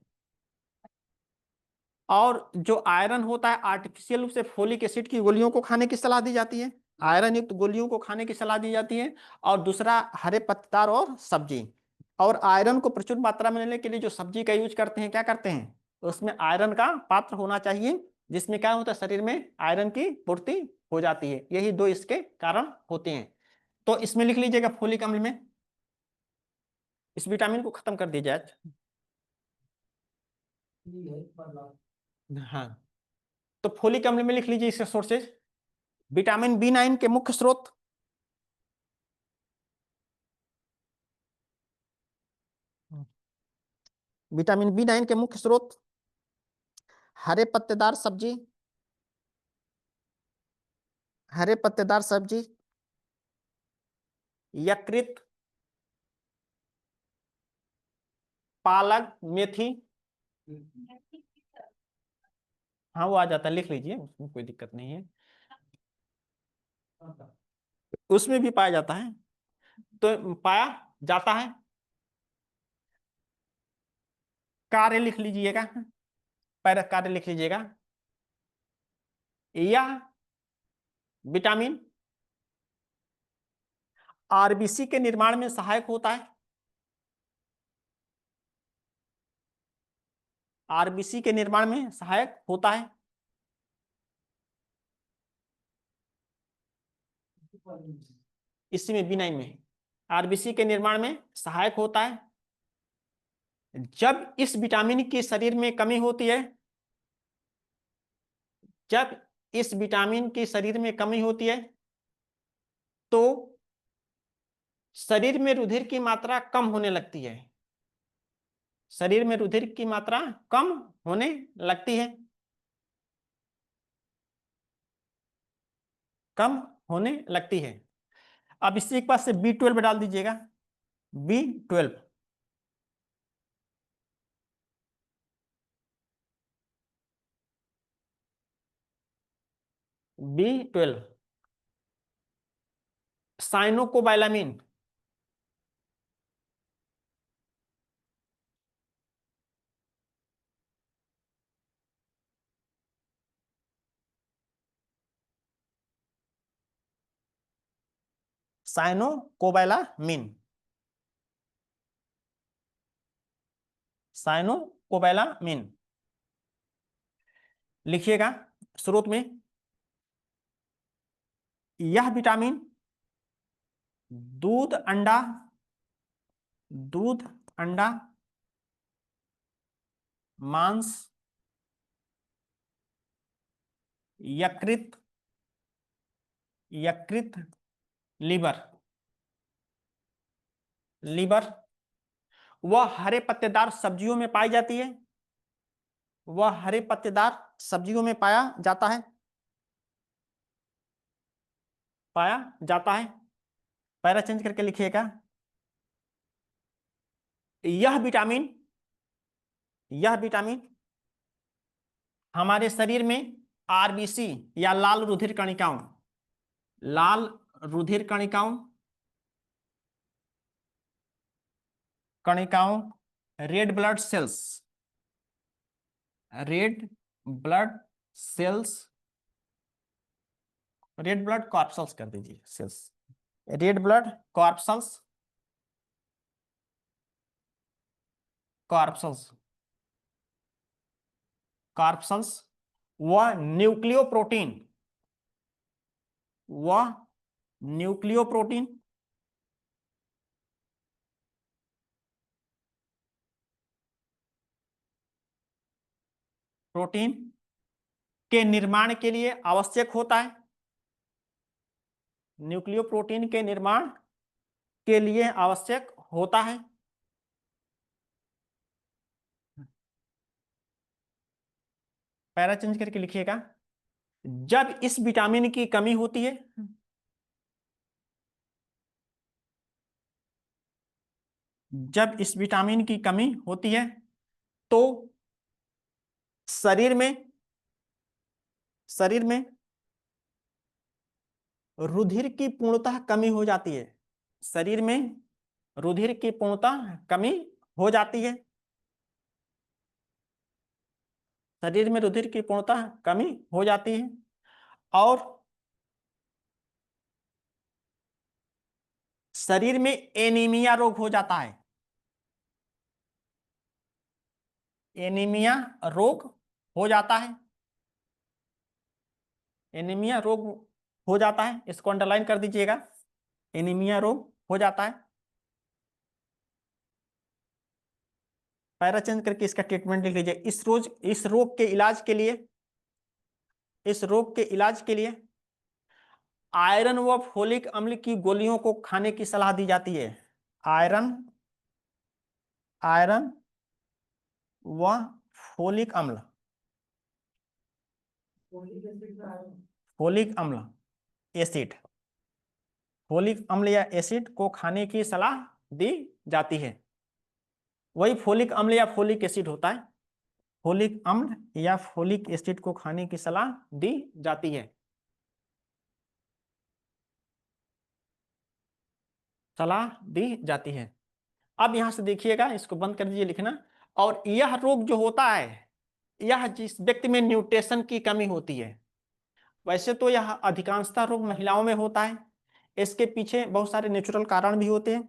Speaker 1: और जो आयरन होता है आर्टिफिशियल रूप से फोलिक एसिड की गोलियों को खाने की सलाह दी जाती है, आयरन युक्त गोलियों को खाने की सलाह दी जाती है। और दूसरा हरे पत्तेदार और सब्जी। और आयरन को प्रचुर मात्रा में लेने के लिए जो सब्जी का यूज करते हैं, क्या करते हैं, तो उसमें आयरन का पात्र होना चाहिए, जिसमें क्या होता है, शरीर में आयरन की पूर्ति हो जाती है। यही दो इसके कारण होते हैं। तो इसमें लिख लीजिएगा फोलिक अम्ल में, इस विटामिन को खत्म कर दिया जाए। हाँ, तो फोलिक अम्ल में लिख लीजिए इसके सोर्सेज। विटामिन B9 के मुख्य स्रोत, विटामिन B9 के मुख्य स्रोत हरे पत्तेदार सब्जी, हरे पत्तेदार सब्जी, यकृत, पालक, मेथी। हाँ वो आ जाता है, लिख लीजिए, उसमें कोई दिक्कत नहीं है, उसमें भी पाया जाता है। तो पाया जाता है, कार्य लिख लीजिएगा, पहले कार्य लिख लीजिएगा। यह विटामिन आरबीसी के निर्माण में सहायक होता है, आरबीसी के निर्माण में सहायक होता है। इसी में B9 में आरबीसी के निर्माण में सहायक होता है। जब इस विटामिन की शरीर में कमी होती है, जब इस विटामिन की शरीर में कमी होती है, तो शरीर में रुधिर की मात्रा कम होने लगती है, शरीर में रुधिर की मात्रा कम होने लगती है, कम होने लगती है। अब इसी के पास से B12 डाल दीजिएगा, B12, B12, साइनोकोबाइलामिन, साइनोकोबाइलामिन, साइनोकोबाइलामिन लिखिएगा स्रोत में। यह विटामिन दूध, अंडा, दूध, अंडा, मांस, यकृत, यकृत, लीवर, लीवर, वह हरे पत्तेदार सब्जियों में पाई जाती है, वह हरे पत्तेदार सब्जियों में पाया जाता है, पाया जाता है। पैरा चेंज करके लिखिएगा। यह विटामिन, यह विटामिन हमारे शरीर में आरबीसी या लाल रुधिर कणिकाओं, लाल रुधिर कणिकाओं, कणिकाओं, red blood cells, red blood cells, red blood corpuscles कर दीजिए, cells, red blood corpuscles, corpuscles, corpuscles, वह न्यूक्लियोप्रोटीन, वह न्यूक्लियोप्रोटीन, प्रोटीन के निर्माण के लिए आवश्यक होता है, न्यूक्लियोप्रोटीन के निर्माण के लिए आवश्यक होता है। पैरा चेंज करके लिखिएगा। जब इस विटामिन की कमी होती है, जब इस विटामिन की कमी होती है तो शरीर में रुधिर की पूर्णतः कमी हो जाती है। शरीर में रुधिर की पूर्णतः कमी हो जाती है। शरीर में रुधिर की पूर्णतः कमी हो जाती है और शरीर में एनीमिया रोग हो जाता है। एनीमिया रोग हो जाता है। एनीमिया रोग हो जाता है, इसको अंडरलाइन कर दीजिएगा। एनीमिया रोग हो जाता है। पैरा चेंज करके इसका ट्रीटमेंट लिख लीजिए। इस रोग के इलाज के लिए, इस रोग के इलाज के लिए आयरन व फोलिक अम्ल की गोलियों को खाने की सलाह दी जाती है। आयरन आयरन व फोलिक अम्ल, फोलिक अम्ल एसिड, फोलिक अम्ल या एसिड को खाने की सलाह दी जाती है। वही फोलिक अम्ल या फोलिक एसिड होता है। फोलिक अम्ल या फोलिक एसिड को खाने की सलाह दी जाती है। सलाह दी जाती है। अब यहां से देखिएगा, इसको बंद कर दीजिए लिखना। और यह रोग जो होता है, यह जिस व्यक्ति में न्यूट्रिशन की कमी होती है, वैसे तो यह अधिकांशतः रोग महिलाओं में होता है। इसके पीछे बहुत सारे नेचुरल कारण भी होते हैं।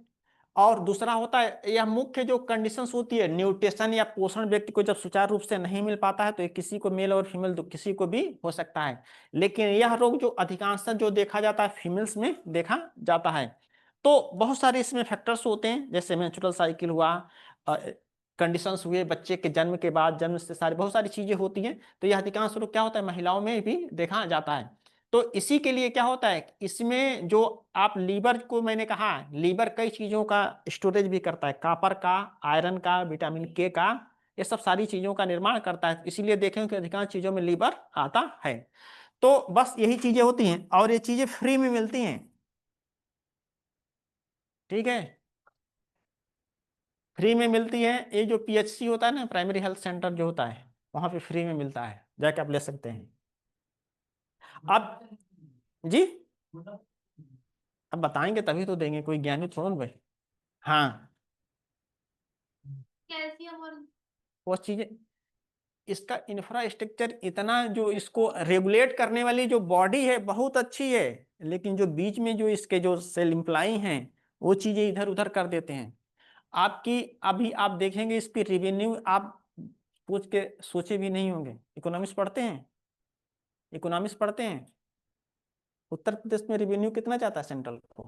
Speaker 1: और दूसरा होता है, यह मुख्य जो कंडीशंस होती है, न्यूट्रिशन या पोषण व्यक्ति को जब सुचारू रूप से नहीं मिल पाता है तो ये किसी को, मेल और फीमेल किसी को भी हो सकता है। लेकिन यह रोग जो अधिकांशतः जो देखा जाता है फीमेल्स में देखा जाता है। तो बहुत सारे इसमें फैक्टर्स होते हैं, जैसे मेंस्ट्रुअल साइकिल हुआ, कंडीशंस हुए बच्चे के जन्म के बाद, जन्म से सारी बहुत सारी चीजें होती हैं। तो यह अधिकांश रोग क्या होता है, महिलाओं में भी देखा जाता है। तो इसी के लिए क्या होता है, इसमें जो आप लीवर को, मैंने कहा लीवर कई चीजों का स्टोरेज भी करता है, कॉपर का, आयरन का, विटामिन के का, ये सब सारी चीजों का निर्माण करता है। इसीलिए देखें कि अधिकांश चीजों में लीवर आता है। तो बस यही चीजें होती हैं और ये चीजें फ्री में मिलती हैं। ठीक है, फ्री में मिलती है। ये जो पीएचसी होता है ना, प्राइमरी हेल्थ सेंटर जो होता है, वहां पे फ्री में मिलता है, जाके आप ले सकते हैं। अब जी, अब बताएंगे तभी तो देंगे, कोई ज्ञानी थोड़ा ना भाई। हाँ, कैल्शियम और वो चीजें, इसका इंफ्रास्ट्रक्चर इतना, जो इसको रेगुलेट करने वाली जो बॉडी है बहुत अच्छी है, लेकिन जो बीच में जो इसके जो सेल इम्प्लाई हैं, वो चीजें इधर उधर कर देते हैं। आपकी अभी आप देखेंगे इसकी रेवेन्यू, आप पूछ के सोचे भी नहीं होंगे। इकोनॉमिक्स पढ़ते हैं, इकोनॉमिक्स पढ़ते हैं। उत्तर प्रदेश में रेवेन्यू कितना जाता है सेंट्रल को,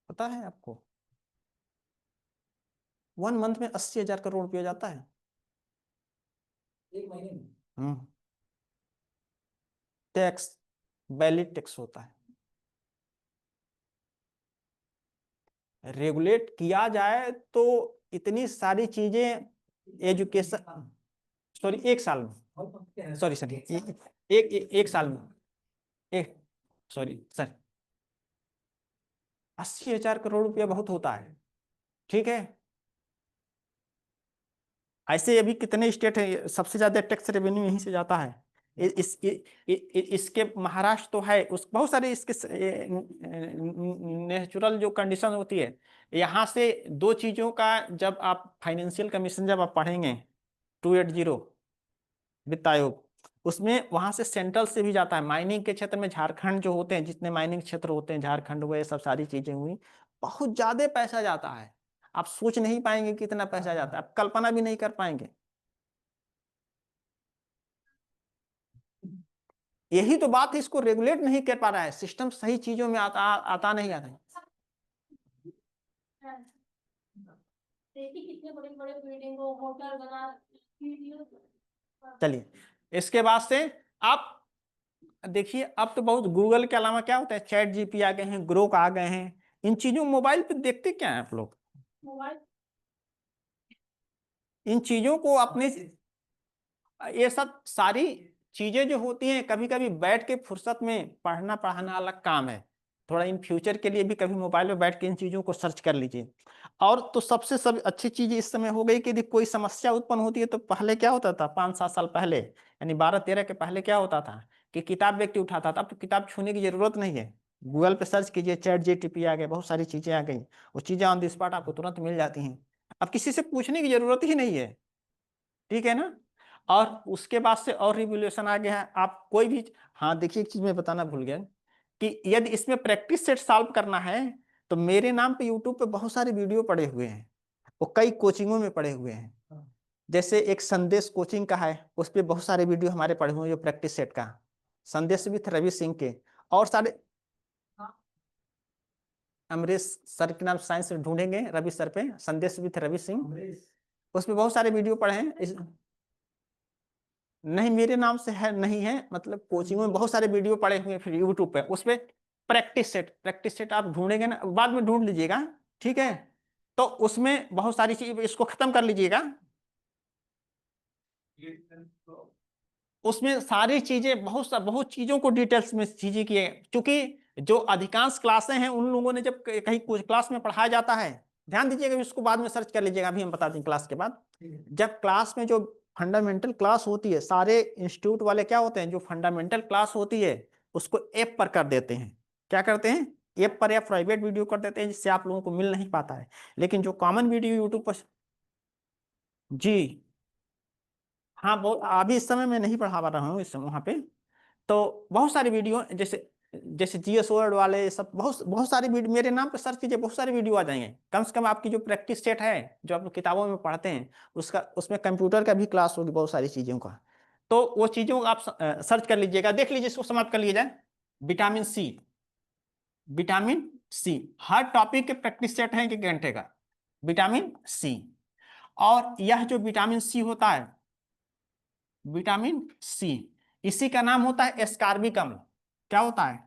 Speaker 1: पता है आपको? 1 मंथ में 80,000 करोड़ रुपया जाता है।
Speaker 2: एक महीने में
Speaker 1: हम्म, टैक्स, वैलिड टैक्स होता है। रेगुलेट किया जाए तो इतनी सारी चीजें, एजुकेशन, सॉरी 1 साल में, सॉरी सर, एक साल में, एक, सॉरी सर, 80,000 करोड़ रुपया बहुत होता है। ठीक है, ऐसे अभी कितने स्टेट है, सबसे ज्यादा टैक्स रेवेन्यू यहीं से जाता है। इसके महाराष्ट्र तो है, उस बहुत सारे इसके नेचुरल जो कंडीशन होती है। यहाँ से दो चीजों का, जब आप फाइनेंशियल कमीशन जब आप पढ़ेंगे 280 वित्त आयोग, उसमें वहां से सेंट्रल से भी जाता है। माइनिंग के क्षेत्र में झारखंड जो होते हैं, जितने माइनिंग क्षेत्र होते हैं, झारखंड हुए, सब सारी चीजें हुई, बहुत ज्यादा पैसा जाता है। आप सोच नहीं पाएंगे कितना पैसा जाता है, आप कल्पना भी नहीं कर पाएंगे। यही तो बात है, इसको रेगुलेट नहीं कर पा रहा है सिस्टम, सही चीजों में आता नहीं आता है। कितने बड़े बड़े बिल्डिंग होटल बना। चलिए, इसके बाद से आप देखिए अब तो बहुत, गूगल के अलावा क्या होता है, चैट जीपी आ गए हैं, ग्रोक आ गए हैं। इन चीजों मोबाइल पे देखते क्या है आप लोग? इन चीजों को अपने, ये सब सारी चीजें जो होती हैं, कभी कभी बैठ के फुर्सत में पढ़ना पढ़ाना अलग काम है। थोड़ा इन फ्यूचर के लिए भी कभी मोबाइल में बैठ के इन चीजों को सर्च कर लीजिए। और तो सबसे सब अच्छी चीज इस समय हो गई कि यदि कोई समस्या उत्पन्न होती है तो पहले क्या होता था, 5-7 साल पहले, यानी 12-13 के पहले क्या होता था कि किताब व्यक्ति उठाता था। अब तो किताब छूने की जरूरत नहीं है, गूगल पे सर्च कीजिए, चैट जीटीपी आ गए, बहुत सारी चीजें आ गई, वो चीजें ऑन द स्पॉट आपको तुरंत मिल जाती हैं। अब किसी से पूछने की जरूरत ही नहीं है, ठीक है ना। और उसके बाद से और रिवोल्यूशन आ गया है, आप कोई भी, हाँ देखिए एक चीज मैं बताना भूल गया कि यदि इसमें प्रैक्टिस सेट सॉल्व करना है तो मेरे नाम पे यूट्यूब पे बहुत सारे वीडियो पड़े हुए हैं, वो कई कोचिंगों में पड़े हुए हैं। जैसे एक संदेश कोचिंग का है, उस पर बहुत सारे वीडियो हमारे पड़े हुए हैं जो प्रैक्टिस सेट का, संदेश विथ रवि सिंह के, और सारे, अमरीश सर के नाम साइंस में ढूंढेंगे, रवि सर पे संदेश विथ रवि सिंह, उस पर बहुत सारे वीडियो पड़े हैं नहीं मेरे नाम से है, नहीं है, मतलब कोचिंग में बहुत सारे वीडियो पड़े हुए हैं फिर यूट्यूब पे, उस पे प्रैक्टिस सेट आप ढूंढेंगे ना, बाद में ढूंढ लीजिएगा, ठीक है। तो उसमें बहुत सारी चीज, इसको खत्म कर लीजिएगा, उसमें सारी चीजें, बहुत चीजों को डिटेल्स में चीजें किए, क्योंकि जो अधिकांश क्लासें हैं उन लोगों ने जब कहीं कुछ क्लास में पढ़ाया जाता है, ध्यान दीजिएगा, उसको बाद में सर्च कर लीजिएगा, अभी हम बता दें क्लास के बाद। जब क्लास में जो फंडामेंटल क्लास होती है, सारे इंस्टीट्यूट वाले क्या होते हैं, जो फंडामेंटल क्लास होती है उसको ऐप पर कर देते हैं, क्या करते हैं, ऐप पर या प्राइवेट वीडियो कर देते हैं, जिससे आप लोगों को मिल नहीं पाता है। लेकिन जो कॉमन वीडियो यूट्यूब पर, जी हाँ, बहुत अभी इस समय मैं नहीं पढ़ा पा रहा हूँ इस समय वहाँ पे। तो बहुत सारी वीडियो, जैसे जैसे जीएस वर्ड वाले सब, बहुत बहुत सारी वीडियो मेरे नाम पे सर्च कीजिए, बहुत सारे वीडियो आ जाएंगे। कम से कम आपकी जो प्रैक्टिस सेट है, जो आप किताबों में पढ़ते हैं, उसका, उसमें कंप्यूटर का भी क्लास होगी बहुत सारी चीजों का। तो वो चीजों को आप सर्च कर लीजिएगा, देख लीजिए, इसको समाप्त कर लिया जाए। विटामिन सी, विटामिन सी, हर टॉपिक के प्रैक्टिस सेट है 1 घंटे का, विटामिन सी। और यह जो विटामिन सी होता है, विटामिन सी, इसी का नाम होता है एस्कॉर्बिक अम्ल। क्या होता है,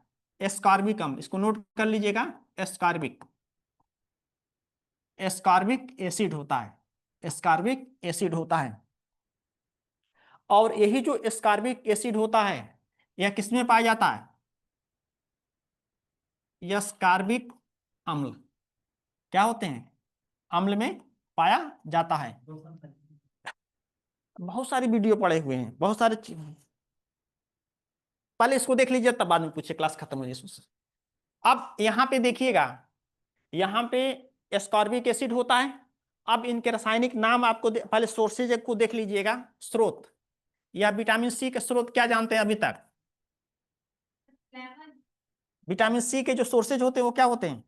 Speaker 1: एस्कॉर्बिक अम्ल, इसको नोट कर लीजिएगा, एस्कॉर्बिक, एस्कॉर्बिक एसिड होता है, एस्कॉर्बिक एसिड होता है। और यही जो एस्कॉर्बिक एसिड होता है, यह किसमें पाया जाता है, एस्कॉर्बिक अम्ल क्या होते हैं, अम्ल में पाया जाता है। बहुत सारी वीडियो पड़े हुए हैं, बहुत सारे पहले इसको देख लीजिए, तब बाद में पूछिए, क्लास खत्म हो जाए। अब यहाँ पे देखिएगा, यहाँ पे एस्कॉर्बिक एसिड होता है। अब इनके रासायनिक नाम आपको पहले सोर्सेज को देख लीजिएगा, स्रोत, या विटामिन सी के स्रोत क्या जानते हैं अभी तक, विटामिन सी के जो सोर्सेज होते हैं वो क्या होते हैं,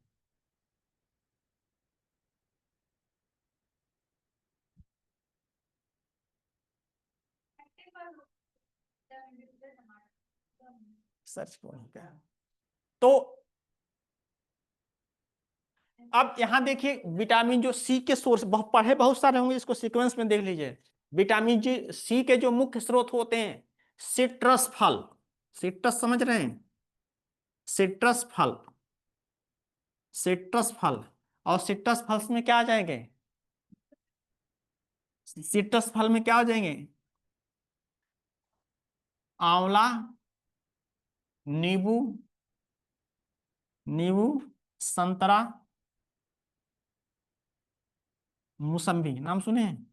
Speaker 1: सर्च तो अब यहाँ देखिए, विटामिन जो सी के सोर्स बहुत पढ़े, बहुत सारे होंगे, इसको सीक्वेंस में देख लीजिए। विटामिन जी सी के जो मुख्य स्रोत होते हैं, सिट्रस फल, सिट्रस समझ रहे हैं, सिट्रस फल, सिट्रस फल, और सिट्रस फल में क्या आ जाएंगे, सिट्रस फल में क्या हो जाएंगे, आंवला, नींबू, नींबू, संतरा, मौसम्बी, नाम सुने हैं।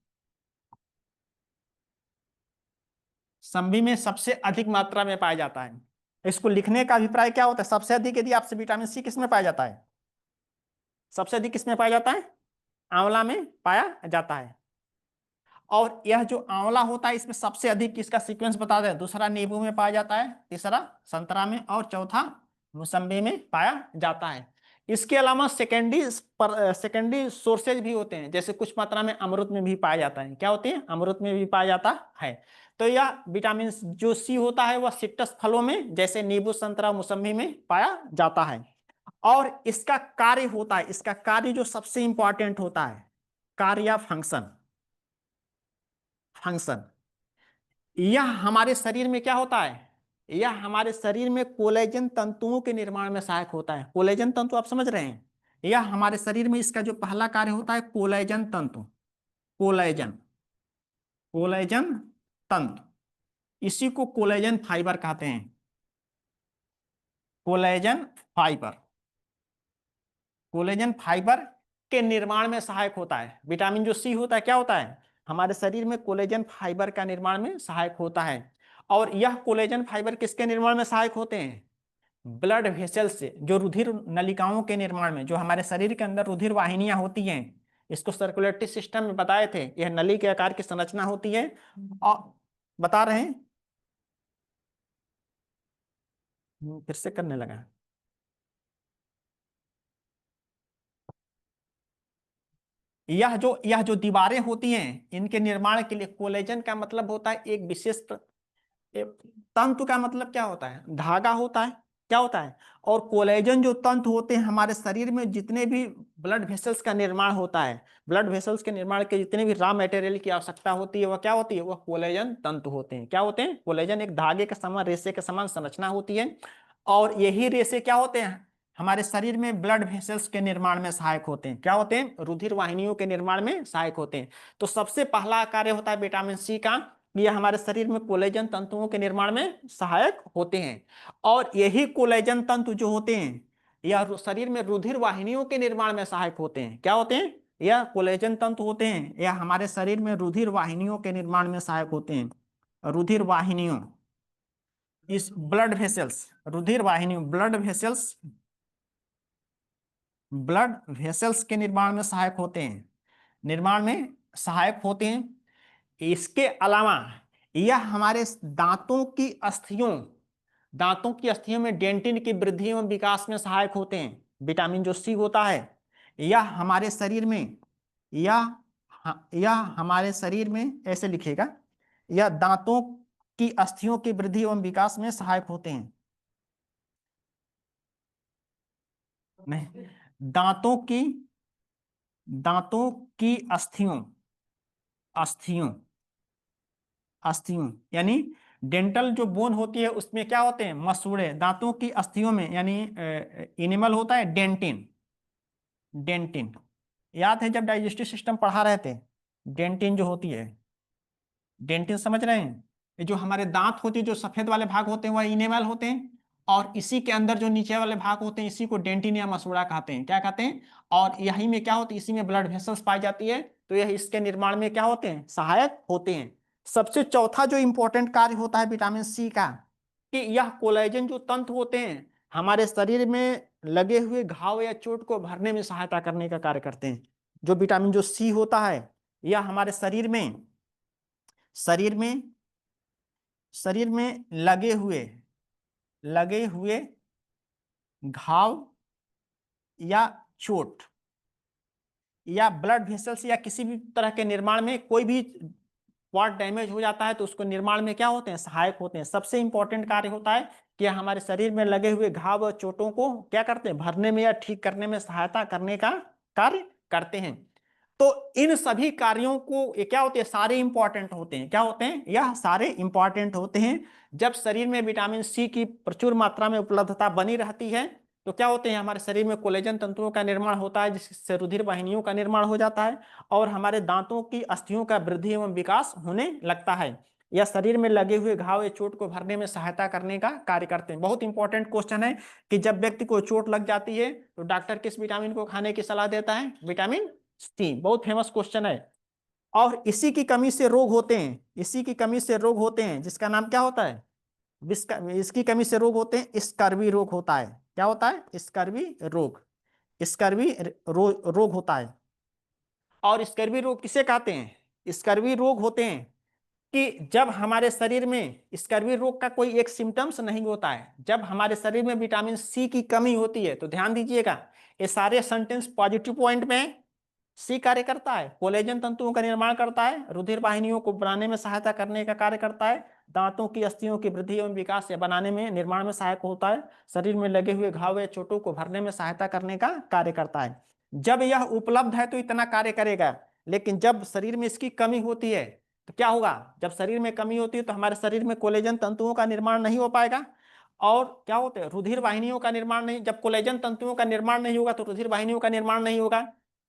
Speaker 1: संबी में सबसे अधिक मात्रा में पाया जाता है। इसको लिखने का अभिप्राय क्या होता है, सबसे अधिक यदि आपसे विटामिन सी किसमें पाया जाता है, सबसे अधिक किसमें पाया जाता है, आंवला में पाया जाता है। और यह जो आंवला होता है, इसमें सबसे अधिक, किसका सीक्वेंस बता दें, दूसरा नींबू में पाया जाता है, तीसरा संतरा में, और चौथा मौसम्बी में पाया जाता है। इसके अलावा सेकेंडरी सोर्सेज भी होते हैं, जैसे कुछ मात्रा में अमृत में भी पाया जाता है, क्या होते हैं, अमृत में भी पाया जाता है। तो यह विटामिन जो सी होता है वह सिट्रस फलों में, जैसे नींबू, संतरा, मौसम्बी में पाया जाता है। और इसका कार्य होता है, इसका कार्य जो सबसे इंपॉर्टेंट होता है, कार्य या फंक्शन, फंक्शन, यह हमारे शरीर में क्या होता है, यह हमारे शरीर में कोलेजन तंतुओं के निर्माण में सहायक होता है। कोलेजन तंतु आप समझ रहे हैं, यह हमारे शरीर में इसका जो पहला कार्य होता है कोलेजन तंतु, कोलेजन, कोलेजन तंतु, इसी को कोलेजन फाइबर कहते हैं, कोलेजन फाइबर। कोलेजन फाइबर के निर्माण में सहायक होता है। विटामिन जो सी होता है क्या होता है, हमारे शरीर में कोलेजन फाइबर का निर्माण में सहायक होता है। और यह कोलेजन फाइबर किसके निर्माण में सहायक होते हैं, ब्लड वेसल से, जो रुधिर नलिकाओं के निर्माण में, जो हमारे शरीर के अंदर रुधिर वाहिनियां होती हैं, इसको सर्कुलेटरी सिस्टम में बताए थे, यह नली के आकार की संरचना होती है। और बता रहे हैं, फिर से करने लगा। यह जो दीवारें होती हैं, इनके निर्माण के लिए कोलेजन का मतलब होता है एक विशेष तंतु का मतलब क्या होता है, धागा होता है, क्या होता है। और कोलेजन जो तंतु होते हैं, हमारे शरीर में जितने भी ब्लड वेसल्स का निर्माण होता है, ब्लड वेसल्स के निर्माण के जितने भी रॉ मटेरियल की आवश्यकता होती है, वह क्या होती है, वह कोलेजन तंतु होते हैं। क्या होते हैं, कोलेजन एक धागे के समान, रेशे के समान संरचना होती है। और यही रेशे क्या होते हैं, हमारे शरीर में ब्लड वेसल्स के निर्माण में सहायक होते हैं। क्या होते हैं, रुधिर वाहिनियों के निर्माण में सहायक होते हैं। तो सबसे पहला कार्य होता है विटामिन सी का, यह हमारे शरीर में कोलेजन तंतुओं के निर्माण में सहायक होते हैं। और यही कोलेजन तंतु जो होते हैं, यह शरीर में रुधिर वाहिनियों के निर्माण में सहायक होते हैं। क्या होते हैं, यह कोलेजन तंतु होते हैं, यह हमारे शरीर में रुधिर वाहिनियों के निर्माण में सहायक होते हैं। रुधिर वाहिनियों, इस ब्लड वेसल्स, रुधिर वाहिनियों, ब्लड वेसल्स, ब्लड वेसल्स के निर्माण में सहायक होते हैं, निर्माण में सहायक होते हैं। इसके अलावा यह हमारे दांतों की अस्थियों में डेंटिन की वृद्धि एवं विकास में सहायक होते हैं। विटामिन जो सी होता है, यह हमारे शरीर में, यह यह हमारे शरीर में, ऐसे लिखेगा, यह दांतों की अस्थियों की वृद्धि एवं विकास में सहायक होते हैं। नहीं, दांतों की, दांतों की अस्थियों, अस्थियों, अस्थियों, यानी डेंटल जो बोन होती है उसमें क्या होते हैं, मसूड़े। दांतों की अस्थियों में यानी इनिमल होता है डेंटिन, डेंटिन। याद है जब डाइजेस्टिव सिस्टम पढ़ा रहे थे, डेंटिन जो होती है, डेंटिन समझ रहे हैं, ये जो हमारे दांत होते हैं, जो सफेद वाले भाग होते हैं वह इनेमल होते हैं। और इसी के अंदर जो नीचे वाले भाग होते हैं, इसी को डेंटिन या मसूड़ा कहते हैं। क्या कहते हैं, और यही में क्या होती है, इसी में ब्लड वेसल्स पाई जाती है, तो यह इसके निर्माण में क्या होते हैं, सहायक होते हैं। सबसे चौथा जो इंपॉर्टेंट कार्य होता है विटामिन सी का, कि यह कोलेजन जो तंतु होते हैं, हमारे शरीर में लगे हुए घाव या चोट को भरने में सहायता करने का कार्य करते हैं। जो विटामिन जो सी होता है, यह हमारे शरीर में शरीर में लगे हुए घाव या चोट या ब्लड वेसल्स या किसी भी तरह के निर्माण में, कोई भी पार्ट डैमेज हो जाता है तो उसको निर्माण में क्या होते हैं, सहायक होते हैं। सबसे इंपॉर्टेंट कार्य होता है कि हमारे शरीर में लगे हुए घाव और चोटों को क्या करते हैं, भरने में या ठीक करने में सहायता करने का कार्य करते हैं। तो इन सभी कार्यों को ये क्या होते हैं, सारे इंपॉर्टेंट होते हैं। क्या होते हैं, यह सारे इंपॉर्टेंट होते हैं। जब शरीर में विटामिन सी की प्रचुर मात्रा में उपलब्धता बनी रहती है, तो क्या होते हैं, हमारे शरीर में कोलेजन तंतुओं का निर्माण होता है, जिससे रुधिर वाहिनियों का निर्माण हो जाता है, और हमारे दांतों की अस्थियों का वृद्धि एवं विकास होने लगता है। यह शरीर में लगे हुए घाव या चोट को भरने में सहायता करने का कार्य करते हैं। बहुत इंपॉर्टेंट क्वेश्चन है कि जब व्यक्ति को चोट लग जाती है तो डॉक्टर किस विटामिन को खाने की सलाह देता है, विटामिन सी। बहुत फेमस क्वेश्चन है। और इसी की कमी से रोग होते हैं, इसी की कमी से रोग होते हैं, जिसका नाम क्या होता है, इसकी कमी से रोग होते हैं, स्कर्वी रोग होता है। क्या होता है, स्कर्वी रोग, स्कर्वी रोग होता है। और स्कर्वी रोग किसे कहते हैं, स्कर्वी रोग होते हैं कि जब हमारे शरीर में स्कर्वी रोग का कोई एक सिम्टम्स नहीं होता है, जब हमारे शरीर में विटामिन सी की कमी होती है। तो ध्यान दीजिएगा, ये सारे सेंटेंस पॉजिटिव पॉइंट में सी कार्य करता है, कोलेजन तंतुओं का निर्माण करता है, रुधिर वाहिनियों को बनाने में सहायता करने का कार्य करता है, दांतों की अस्थियों की वृद्धि एवं विकास या बनाने में, निर्माण में सहायक होता है, शरीर में लगे हुए घाव या चोटों को भरने में सहायता करने का कार्य करता है। जब यह उपलब्ध है तो इतना कार्य करेगा, लेकिन जब शरीर में इसकी कमी होती है तो क्या होगा, जब शरीर में कमी होती है तो हमारे शरीर में कोलेजन तंतुओं का निर्माण नहीं हो पाएगा। और क्या होते हैं, रुधिर वाहिनियों का निर्माण नहीं, जब कोलेजन तंतुओं का निर्माण नहीं होगा तो रुधिर वाहिनियों का निर्माण नहीं होगा।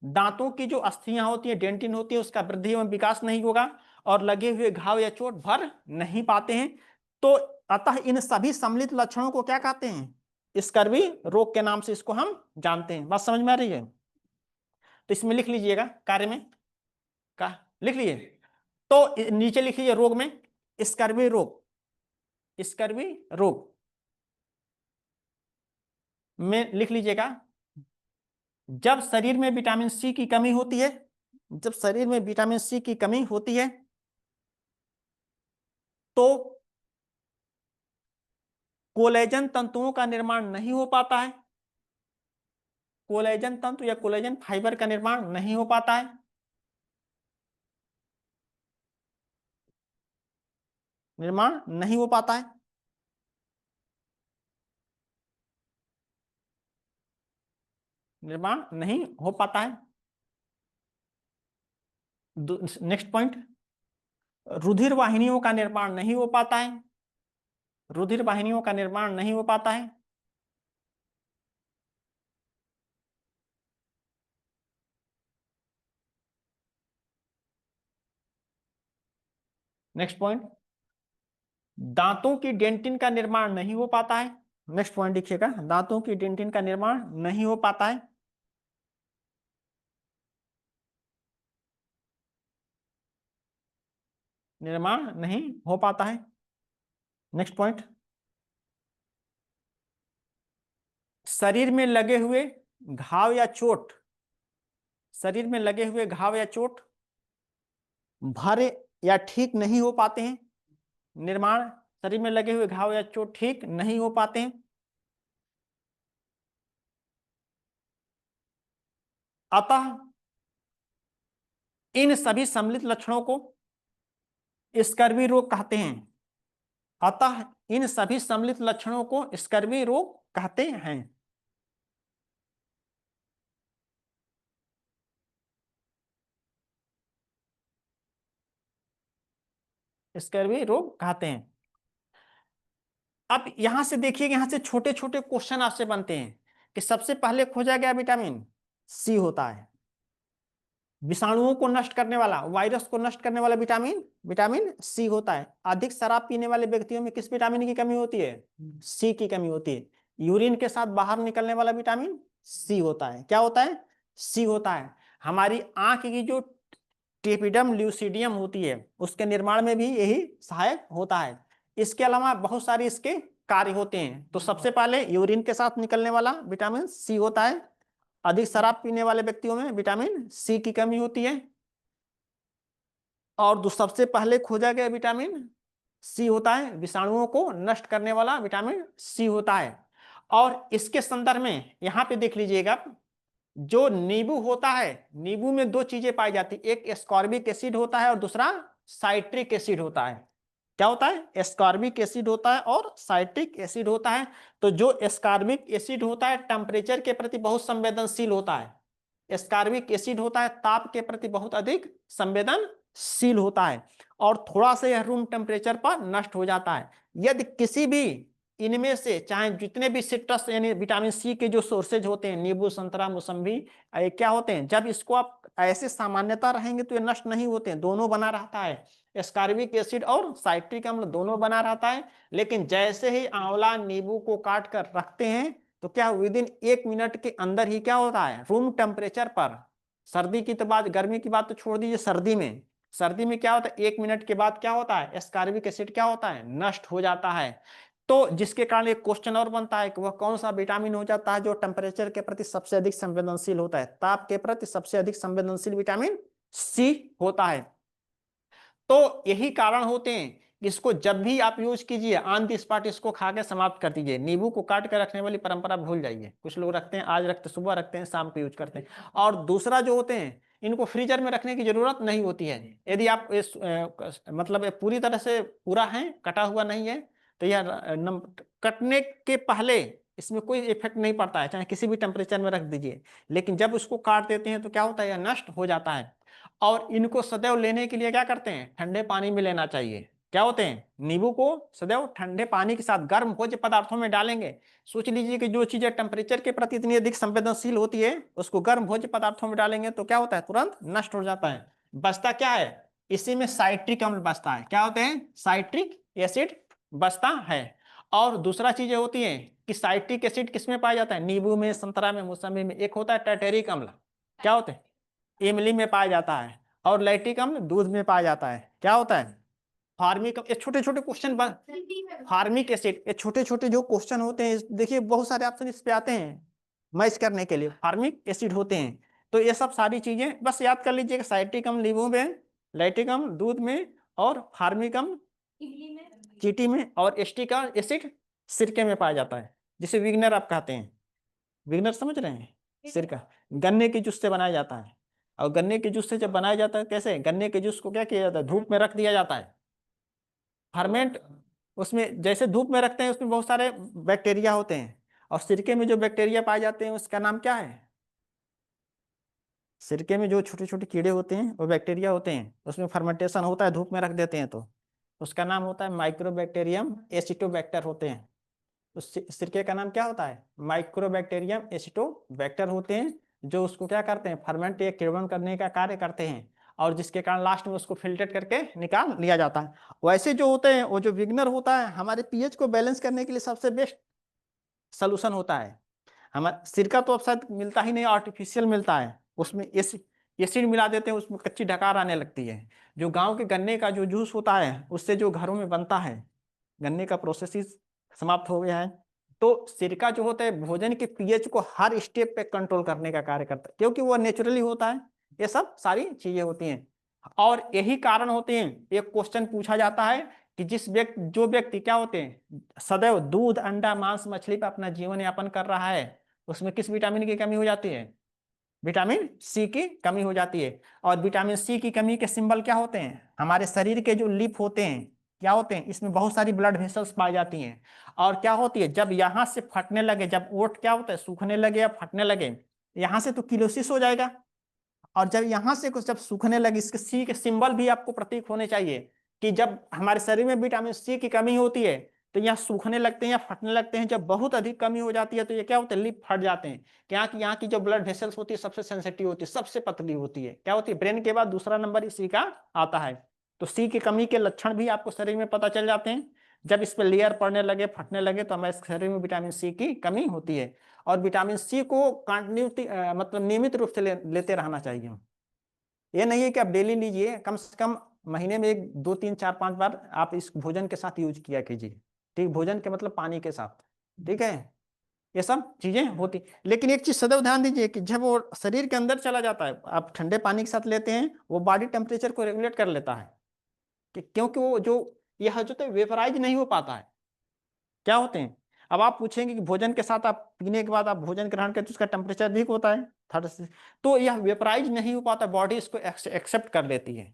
Speaker 1: दांतों की जो अस्थियां होती है, डेंटिन होती है, उसका वृद्धि एवं विकास नहीं होगा। और लगे हुए घाव या चोट भर नहीं पाते हैं। तो अतः इन सभी सम्मिलित लक्षणों को क्या कहते हैं, स्कर्वी रोग के नाम से इसको हम जानते हैं। बात समझ में आ रही है? तो इसमें लिख लीजिएगा, कार्य में का लिख लीजिए। तो नीचे लिख लीजिए रोग में, स्कर्वी रोग, स्कर्वी रोग में लिख लीजिएगा, जब शरीर में विटामिन सी की कमी होती है, जब शरीर में विटामिन सी की कमी होती है तो कोलेजन तंतुओं का निर्माण नहीं हो पाता है, कोलेजन तंतु या कोलेजन फाइबर का निर्माण नहीं हो पाता है। निर्माण नहीं हो पाता है। निर्माण नहीं हो पाता है। नेक्स्ट पॉइंट, रुधिर वाहिनियों का निर्माण नहीं हो पाता है, रुधिर वाहिनियों का निर्माण नहीं हो पाता है। नेक्स्ट पॉइंट, दांतों की डेंटिन का निर्माण नहीं हो पाता है। नेक्स्ट पॉइंट देखिएगा, दांतों की डेंटिन का निर्माण नहीं हो पाता है। निर्माण नहीं हो पाता है। नेक्स्ट पॉइंट, शरीर में लगे हुए घाव या चोट, शरीर में लगे हुए घाव या चोट भरे या ठीक नहीं हो पाते हैं। निर्माण, शरीर में लगे हुए घाव या चोट ठीक नहीं हो पाते हैं। अतः इन सभी सम्मिलित लक्षणों को स्कर्वी रोग कहते हैं। अतः इन सभी सम्मिलित लक्षणों को स्कर्वी रोग कहते हैं। स्कर्वी रोग कहते हैं। अब यहां से देखिए, यहां से छोटे छोटे क्वेश्चन आपसे बनते हैं कि सबसे पहले खोजा गया विटामिन सी होता है, विषाणुओं को नष्ट करने वाला, वायरस को नष्ट करने वाला विटामिन विटामिन सी होता है। अधिक शराब पीने वाले व्यक्तियों में किस विटामिन की कमी होती है, सी की कमी होती है। यूरिन के साथ बाहर निकलने वाला विटामिन सी होता है। क्या होता है, सी होता है। हमारी आंख की जो टेपिडम ल्यूसिडियम होती है उसके निर्माण में भी यही सहायक होता है। इसके अलावा बहुत सारे इसके कार्य होते हैं। तो सबसे पहले यूरिन के साथ निकलने वाला विटामिन सी होता है। अधिक शराब पीने वाले व्यक्तियों में विटामिन सी की कमी होती है। और सबसे पहले खोजा गया विटामिन सी होता है, विषाणुओं को नष्ट करने वाला विटामिन सी होता है। और इसके संदर्भ में यहां पे देख लीजिएगा, जो नींबू होता है, नींबू में दो चीजें पाई जाती, एक एस्कॉर्बिक एसिड होता है और दूसरा साइट्रिक एसिड होता है। क्या होता है, एस्कॉर्बिक एसिड होता है और साइट्रिक एसिड होता है। तो जो एस्कॉर्बिक एसिड होता है टेम्परेचर के प्रति बहुत संवेदनशील होता है। एस्कॉर्बिक एसिड होता है ताप के प्रति बहुत अधिक संवेदनशील होता है और थोड़ा सा यह रूम टेम्परेचर पर नष्ट हो जाता है। यदि किसी भी इनमें से, चाहे जितने भी सिट्रस यानी विटामिन सी के जो सोर्सेज होते हैं, नींबू, संतरा, मौसम्बी, क्या होते हैं, जब इसको आप ऐसे सामान्यता रहेंगे तो ये नष्ट नहीं होते हैं, दोनों बना रहता है। एस्कॉर्बिक एसिड और साइट्रिक अम्ल दोनों बना रहता है। लेकिन जैसे ही आंवला नींबू को काट कर रखते हैं तो क्या विद इन 1 मिनट के अंदर ही क्या होता है, रूम टेम्परेचर पर, सर्दी की तो बात, गर्मी की बात तो छोड़ दीजिए, सर्दी में क्या होता है, 1 मिनट के बाद क्या होता है, एस्कॉर्बिक एसिड क्या होता है, नष्ट हो जाता है। तो जिसके कारण एक क्वेश्चन और बनता है कि वह कौन सा विटामिन हो जाता है जो टेम्परेचर के प्रति सबसे अधिक संवेदनशील होता है, ताप के प्रति सबसे अधिक संवेदनशील विटामिन सी होता है। तो यही कारण होते हैं, इसको जब भी आप यूज कीजिए ऑन द स्पॉट इसको खा के समाप्त कर दीजिए। नींबू को काट कर रखने वाली परंपरा भूल जाइए। कुछ लोग रखते हैं, आज रखते, सुबह रखते हैं, शाम को यूज करते हैं। और दूसरा जो होते हैं, इनको फ्रीजर में रखने की जरूरत नहीं होती है। यदि आप मतलब पूरी तरह से पूरा है, कटा हुआ नहीं है, तो यह कटने के पहले इसमें कोई इफेक्ट नहीं पड़ता है, चाहे किसी भी टेम्परेचर में रख दीजिए। लेकिन जब उसको काट देते हैं तो क्या होता है, यह नष्ट हो जाता है। और इनको सदैव लेने के लिए क्या करते हैं, ठंडे पानी में लेना चाहिए। क्या होते हैं, नींबू को सदैव ठंडे पानी के साथ गर्म भोज्य पदार्थों में डालेंगे। सोच लीजिए कि जो चीजें टेम्परेचर के प्रति इतनी अधिक संवेदनशील होती है उसको गर्म भोज्य पदार्थों में डालेंगे तो क्या होता है, तुरंत नष्ट हो जाता है। बचता क्या है, इसी में साइट्रिक अम्ल बचता है। क्या होते हैं, साइट्रिक एसिड बचता है। और दूसरा चीजें होती है कि साइट्रिक एसिड किसमें पाया जाता है, नींबू में, संतरा में, मौसमी में। एक होता है टाइटेरिक अम्ल, क्या होते हैं, इमली में पाया जाता है। और लैक्टिक अम्ल दूध में पाया जाता है। क्या होता है, फार्मिक, ये छोटे छोटे क्वेश्चन, फार्मिक एसिड, ये छोटे छोटे जो क्वेश्चन होते हैं, देखिए बहुत सारे ऑप्शन इस पे आते हैं मैच करने के लिए, फार्मिक एसिड होते हैं। तो ये सब सारी चीजें बस याद कर लीजिए कि साइट्रिक अम्ल नींबू में, लैक्टिक अम्ल दूध में, और फार्मिक अम्ल चींटी में, और एस्टिक एसिड सिरके में पाया जाता है, जिसे विगनर आप कहते हैं। विगनर समझ रहे हैं, सिरका गन्ने के जूस से बनाया जाता है। और गन्ने के जूस से जब बनाया जाता है, कैसे, गन्ने के जूस को क्या किया जाता है, धूप में रख दिया जाता है, फर्मेंट, उसमें जैसे धूप में रखते हैं उसमें बहुत सारे बैक्टीरिया होते हैं। और सिरके में जो बैक्टीरिया पाए जाते हैं उसका नाम क्या है, सिरके में जो छोटे छोटे कीड़े होते हैं वो बैक्टीरिया होते हैं, उसमें फर्मेंटेशन होता है, धूप में रख देते हैं तो उसका नाम होता है माइक्रोबैक्टीरियम एसिटोबैक्टर होते हैं। उस सिरके का नाम क्या होता है, माइक्रोबैक्टीरियम एसिटोबैक्टर होते हैं, जो उसको क्या करते हैं, फर्मेंट या किण्वन करने का कार्य करते हैं, और जिसके कारण लास्ट में उसको फिल्टर करके निकाल लिया जाता है। वैसे जो होते हैं, वो जो विगनर होता है हमारे पीएच को बैलेंस करने के लिए सबसे बेस्ट सोल्यूशन होता है। हमारा सिरका तो अब शायद मिलता ही नहीं, आर्टिफिशियल मिलता है, उसमें एसिड मिला देते हैं, उसमें कच्ची डकार आने लगती है। जो गांव के गन्ने का जो जूस होता है उससे जो घरों में बनता है, गन्ने का प्रोसेस ही समाप्त हो गया है। तो सिरका जो होता है भोजन के पीएच को हर स्टेप पे कंट्रोल करने का कार्य करता है, क्योंकि वो नेचुरली होता है। ये सब सारी चीजें होती हैं, और यही कारण होते हैं। एक क्वेश्चन पूछा जाता है कि जो व्यक्ति क्या होते हैं, सदैव दूध, अंडा, मांस, मछली पर अपना जीवन यापन कर रहा है, उसमें किस विटामिन की कमी हो जाती है, विटामिन सी की कमी हो जाती है। और विटामिन सी की कमी के सिंबल क्या होते हैं, हमारे शरीर के जो लिप होते हैं, क्या होते हैं, इसमें बहुत सारी ब्लड वेसल्स पाई जाती हैं। और क्या होती है, जब यहाँ से फटने लगे, जब ओट क्या होता है सूखने लगे या फटने लगे, यहाँ से तो किलोसिस हो जाएगा। और जब यहाँ से कुछ जब सूखने लगे, इसके सी के सिंबल भी आपको प्रतीक होने चाहिए कि जब हमारे शरीर में विटामिन सी की कमी होती है तो यहाँ सूखने लगते हैं या फटने लगते हैं। जब बहुत अधिक कमी हो जाती है तो ये क्या होता है, लिप फट जाते हैं। क्या कि यहाँ की जो ब्लड वेसल्स होती है सबसे सेंसिटिव होती है, सबसे पतली होती है। क्या होती है, ब्रेन के बाद दूसरा नंबर इसी का आता है। तो सी की कमी के लक्षण भी आपको शरीर में पता चल जाते हैं। जब इस पर लेयर पड़ने लगे, फटने लगे, तो हमारे शरीर में विटामिन सी की कमी होती है। और विटामिन सी को कंटिन्यूटी मतलब नियमित रूप से लेते रहना चाहिए। ये नहीं है कि आप डेली लीजिए, कम से कम महीने में 1 2 3 4 5 बार आप इस भोजन के साथ यूज किया कीजिए। ठीक, भोजन के मतलब पानी के साथ। ठीक है, ये सब चीजें होती। लेकिन एक चीज सदैव ध्यान दीजिए कि जब वो शरीर के अंदर चला जाता है, आप ठंडे पानी के साथ लेते हैं, वो बॉडी टेम्परेचर को रेगुलेट कर लेता है। क्योंकि वो जो यह जो है वेपराइज नहीं हो पाता है। क्या होते हैं, अब आप पूछेंगे कि भोजन के साथ आप पीने के बाद आप भोजन ग्रहण करते उसका टेम्परेचर अधिक होता है, थर्ड से, तो यह वेपराइज नहीं हो पाता, बॉडी इसको एक्सेप्ट कर लेती है।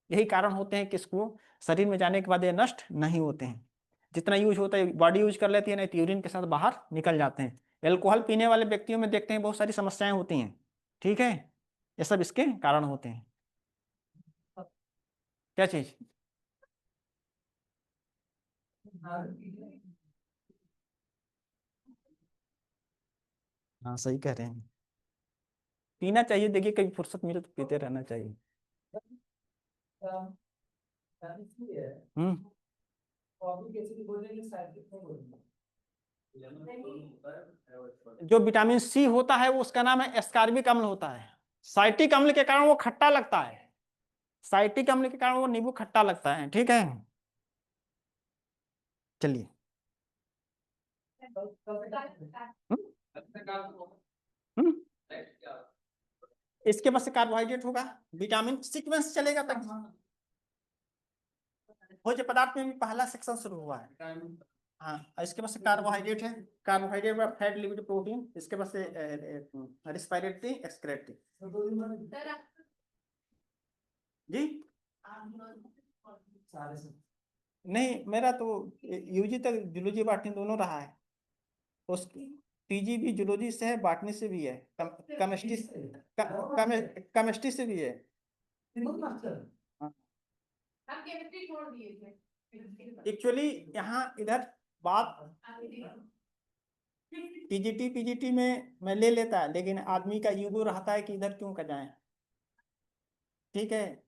Speaker 1: यही कारण होते हैं कि इसको शरीर में जाने के बाद ये नष्ट नहीं होते हैं। जितना यूज होता है बॉडी यूज कर लेती है, नहीं तो यूरिन के साथ बाहर निकल जाते हैं। एल्कोहल पीने वाले व्यक्तियों में देखते हैं बहुत सारी समस्याएं होती हैं। ठीक है, ये सब इसके कारण होते हैं। क्या चीज, हाँ सही कह रहे हैं, पीना चाहिए। देखिए कभी फुर्सत मिले तो पीते रहना चाहिए। हम्म, जो विटामिन सी होता है वो उसका नाम है एस्कॉर्बिक अम्ल होता है। साइट्रिक अम्ल के कारण वो खट्टा लगता है, साइट्रिक अम्ल के कारण वो नींबू खट्टा लगता है। ठीक है, चलिए। हम्म, हम्म, इसके पास से कार्बोहाइड्रेट होगा, विटामिन सीक्वेंस चलेगा तक। भोज्य पदार्थ में भी पहला सेक्शन शुरू हुआ है। हाँ, इसके पास से कार्बोहाइड्रेट है, कार्बोहाइड्रेट में फैट, लिपिड, प्रोटीन, इसके पास से रेस्पिरेटरी, एक्सक्रेटरी। जी नहीं, मेरा तो यूजी तक जूलॉजी बॉटनी दोनों रहा है। उस पीजी भी जूलॉजी से है, बॉटनी से भी है, केमिस्ट्री से भी है।
Speaker 2: मास्टर
Speaker 1: हम केमिस्ट्री छोड़ दिए थे एक्चुअली यहाँ इधर बात पीजीटी में मैं ले लेता, लेकिन आदमी का ईगो रहता है कि इधर क्यों का जाए। ठीक है,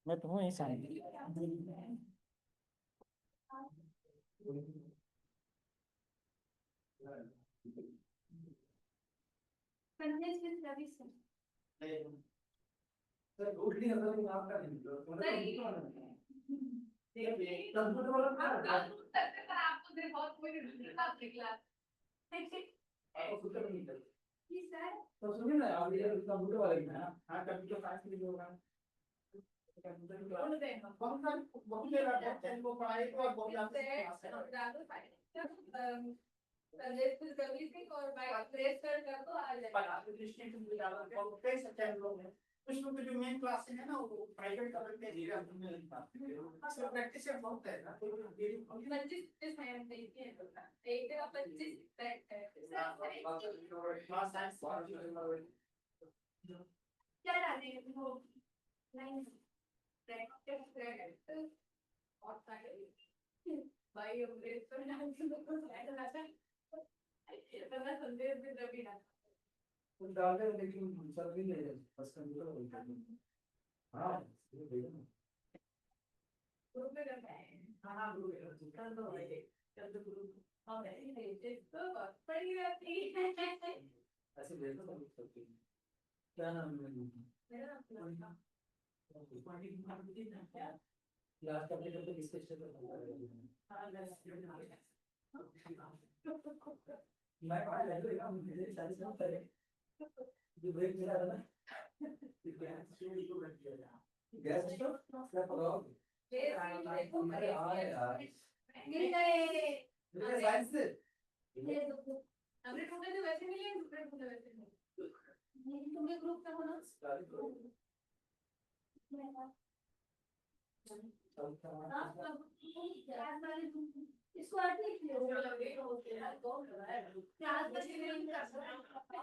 Speaker 1: मैं तो हूँ ही शायद।
Speaker 2: सर उल्टी नजर में आपका नहीं कंप्यूटर वाला आपको बहुत कोई निकला आपको कुछ नहीं निकला तो सुनिए ना आप ये कंप्यूटर वाले में ना हां कंप्यूटर साइंस के लिए होगा बहुत सारे बहुत से लगता है वो पढ़ाई को बहुत संदेश कवि सिंह और बाय प्रेस कर दो आ जाए पर आप दृष्टि से डालो और कई सच्चाई लोग हैं कुछ लोग जो मेन क्लास है ना वो प्राइवेट कर लेते हैं धीरे अपने लिखता है प्रैक्टिस से बहुत है ना 25 है देखिए एक जगह 25 क्लास साइंस क्या डाले वो लाइन प्रैक्टिस और भाई अपने तो नाम से तो इतना संदेश भी रवि ना तुम डाल दे लेकिन सब भी ले बस कंप्यूटर बोलते हैं हां ये देखो ना ग्रुप में करना है हां ग्रुप में कर दो भाई कर दो ग्रुप हां ये तो पड़ी रहती है ऐसे देखो सब सकते हैं क्या नाम है मेरा नाम पार्टी की मार्केटिंग है क्या क्लास का पेपर डिस्कशन करना है हां मैं पढ़ लेगा मुझे सारी सब करे जो ब्रेक मिला था ना गैस स्टोव क्या पकाओ अरे हाँ यार मिल गए मेरे साइंस से ये हमने टूटे तो वैसे मिले टूटे टूटे वैसे नहीं तुमने ग्रुप का होना इसको अर्थ नहीं किया क्लास में नहीं कर सकते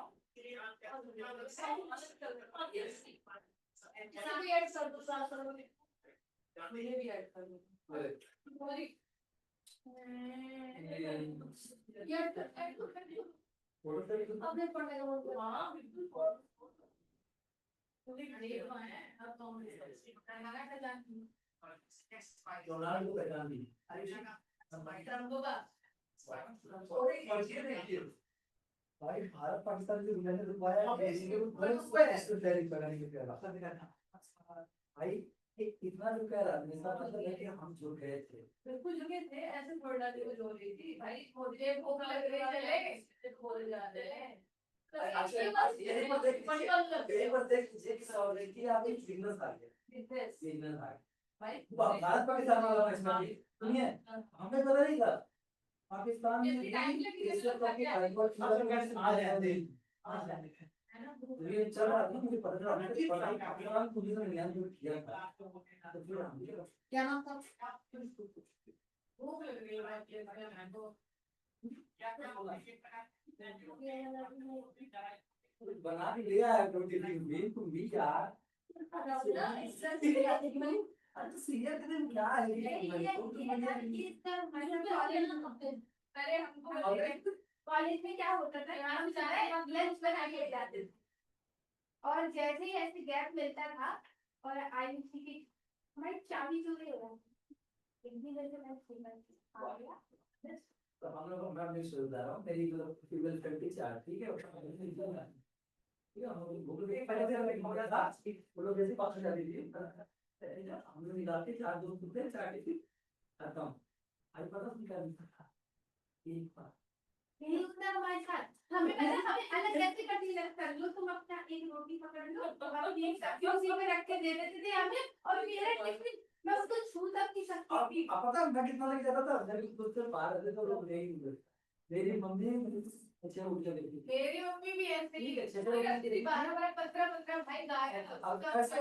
Speaker 2: ऐसे भी ऐड कर दो साथ में मुझे भी ऐड कर दो तुम्हारी यार ऐड तो कर दो अपने पढ़ने का बोल हां बिल्कुल पूरी देर है अब तो हम लगा था जानती डोनाल्ड को पहचान दी संभाइटन को का भाई भारत पाकिस्तान की दुनिया ने रुकवाया देश के बड़े तैयारी करने के लिए भाई इतना जो कह रहा है इसका मतलब है कि हम झूठ गए थे बिल्कुल झूठे थे ऐसे थोड़ा जो जो रही थी भाई मुझे भूख लग रही चले बोल जाते हैं एक बार देख लीजिए कि सवाल है कि आप एक बिजनेस आ गया बिजनेस आ गया भाई भारत पाकिस्तान वाला मैच में सुनिए हमें पता नहीं था पाकिस्तान में एशिया कप के आयोजक आ जाते ये चल रहा था मुझे पता था कि पाकिस्तान पुलिस ने नियम जो किया था तो फिर क्या नाम था भूख लग रही है तो क्या बना भी लिया है प्रोटीन भी तुम भी यार अरे सीरियल के दिन क्या है अरे हमको कॉलेज में क्या होता था हम सारे लंच बना के जाते थे और जैसे ही ऐसे गैप मिलता था और आई थी कि हमारी चाबी चोरी हो गई एक दिन जैसे मैं स्कूल में आ गया तो हम लोग मैं नहीं सोच रहा हूं मेरी जो फीमेल फ्रेंड थी चार ठीक है ठीक है हम लोग पहले से एक हो गया था वो लोग जैसे पास जाती थी हम लोग निकालते चार दोस्त थे चार थी खत्म आज पता नहीं क्या एक बार नहीं उतना हमारे साथ हमें पता हमें अलग कैसे करती लगता लो तुम अपना एक रोटी पकड़ लो तो हम एक सब्जी उसी पे रख के दे देते थे हमें और मेरा टिफिन मैं उसको छू तक नहीं सकती थी अब पता मैं कितना लेके जाता था मेरे खुद से बाहर रहते तो लोग नहीं मिलते मेरी मम्मी अच्छा उठ के देखती मेरी मम्मी भी ऐसे ही है 12-12 15 भाई गाय अब ऐसा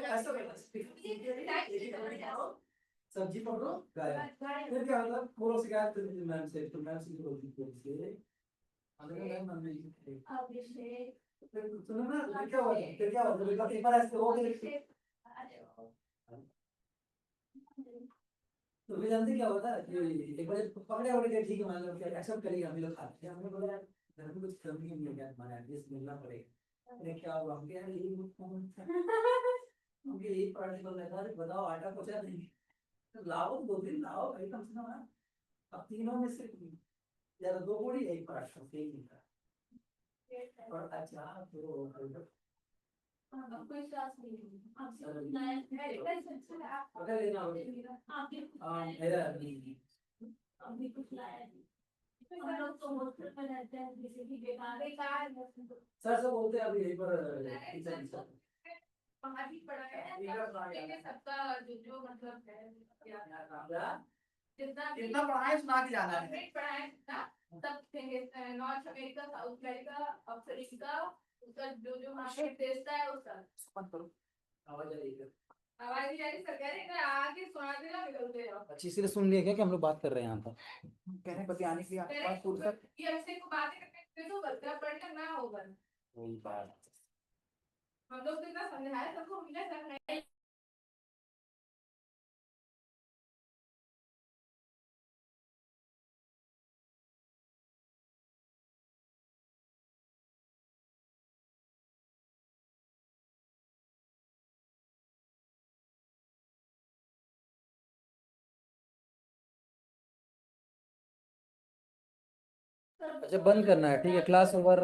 Speaker 2: सब्जी पकड़ो गाय फिर क्या होता है पूरा शिकायत करती थी मैम से तो मैम से बोलती थी सुनो ना, फिर क्या हुआ, बिल्कुल पेपर ऐसे हो गए। तो वे जानते क्या होता है कि एक बार पकड़े पकड़े गए, ठीक है मान लो कि एक्सेप्ट करेगा, हम लोग खाते हैं, हमने बोला यार घर में कुछ कमी नहीं है क्या, हमारा एटलीस्ट मिलना पड़ेगा। अरे क्या हुआ, हम यार यही हमके यही पार्टिकल लगा, अरे बताओ आटा पचा नहीं, तो लाओ 2 दिन लाओ भाई कम से कम। अब तीनों में से यार 2 बोरी एक पार्टिकल से ही था। और अच्छा तो कोई क्लास नहीं अगर लेना होगा मेरा नहीं अभी कुछ लाया नहीं। हम लोग तो हॉस्टल में रहते हैं, किसी की बेकार सर सब बोलते हैं अभी यहीं पर बाहर ही पड़ा है सबका जो मतलब है जितना पढ़ा है सुना के जाना है, पढ़ा है सब north America, south America, Africa, उसका जो मार्केट देता है उसका मत करो। आवाज आ रही सरकारी का आके सुना देना, निकलते हो अच्छी से सुन लिया क्या कि हम लोग बात कर रहे हैं यहाँ पर, कह रहे बतियाने के लिए आपके पास फुर्सत, ये ऐसे को बातें करके तो बच्चा पढ़ना ना होगा। वही बात हम लोग तो इतना समझाए सबको, मिला समझाए। अच्छा बंद करना है, ठीक है, क्लास ओवर।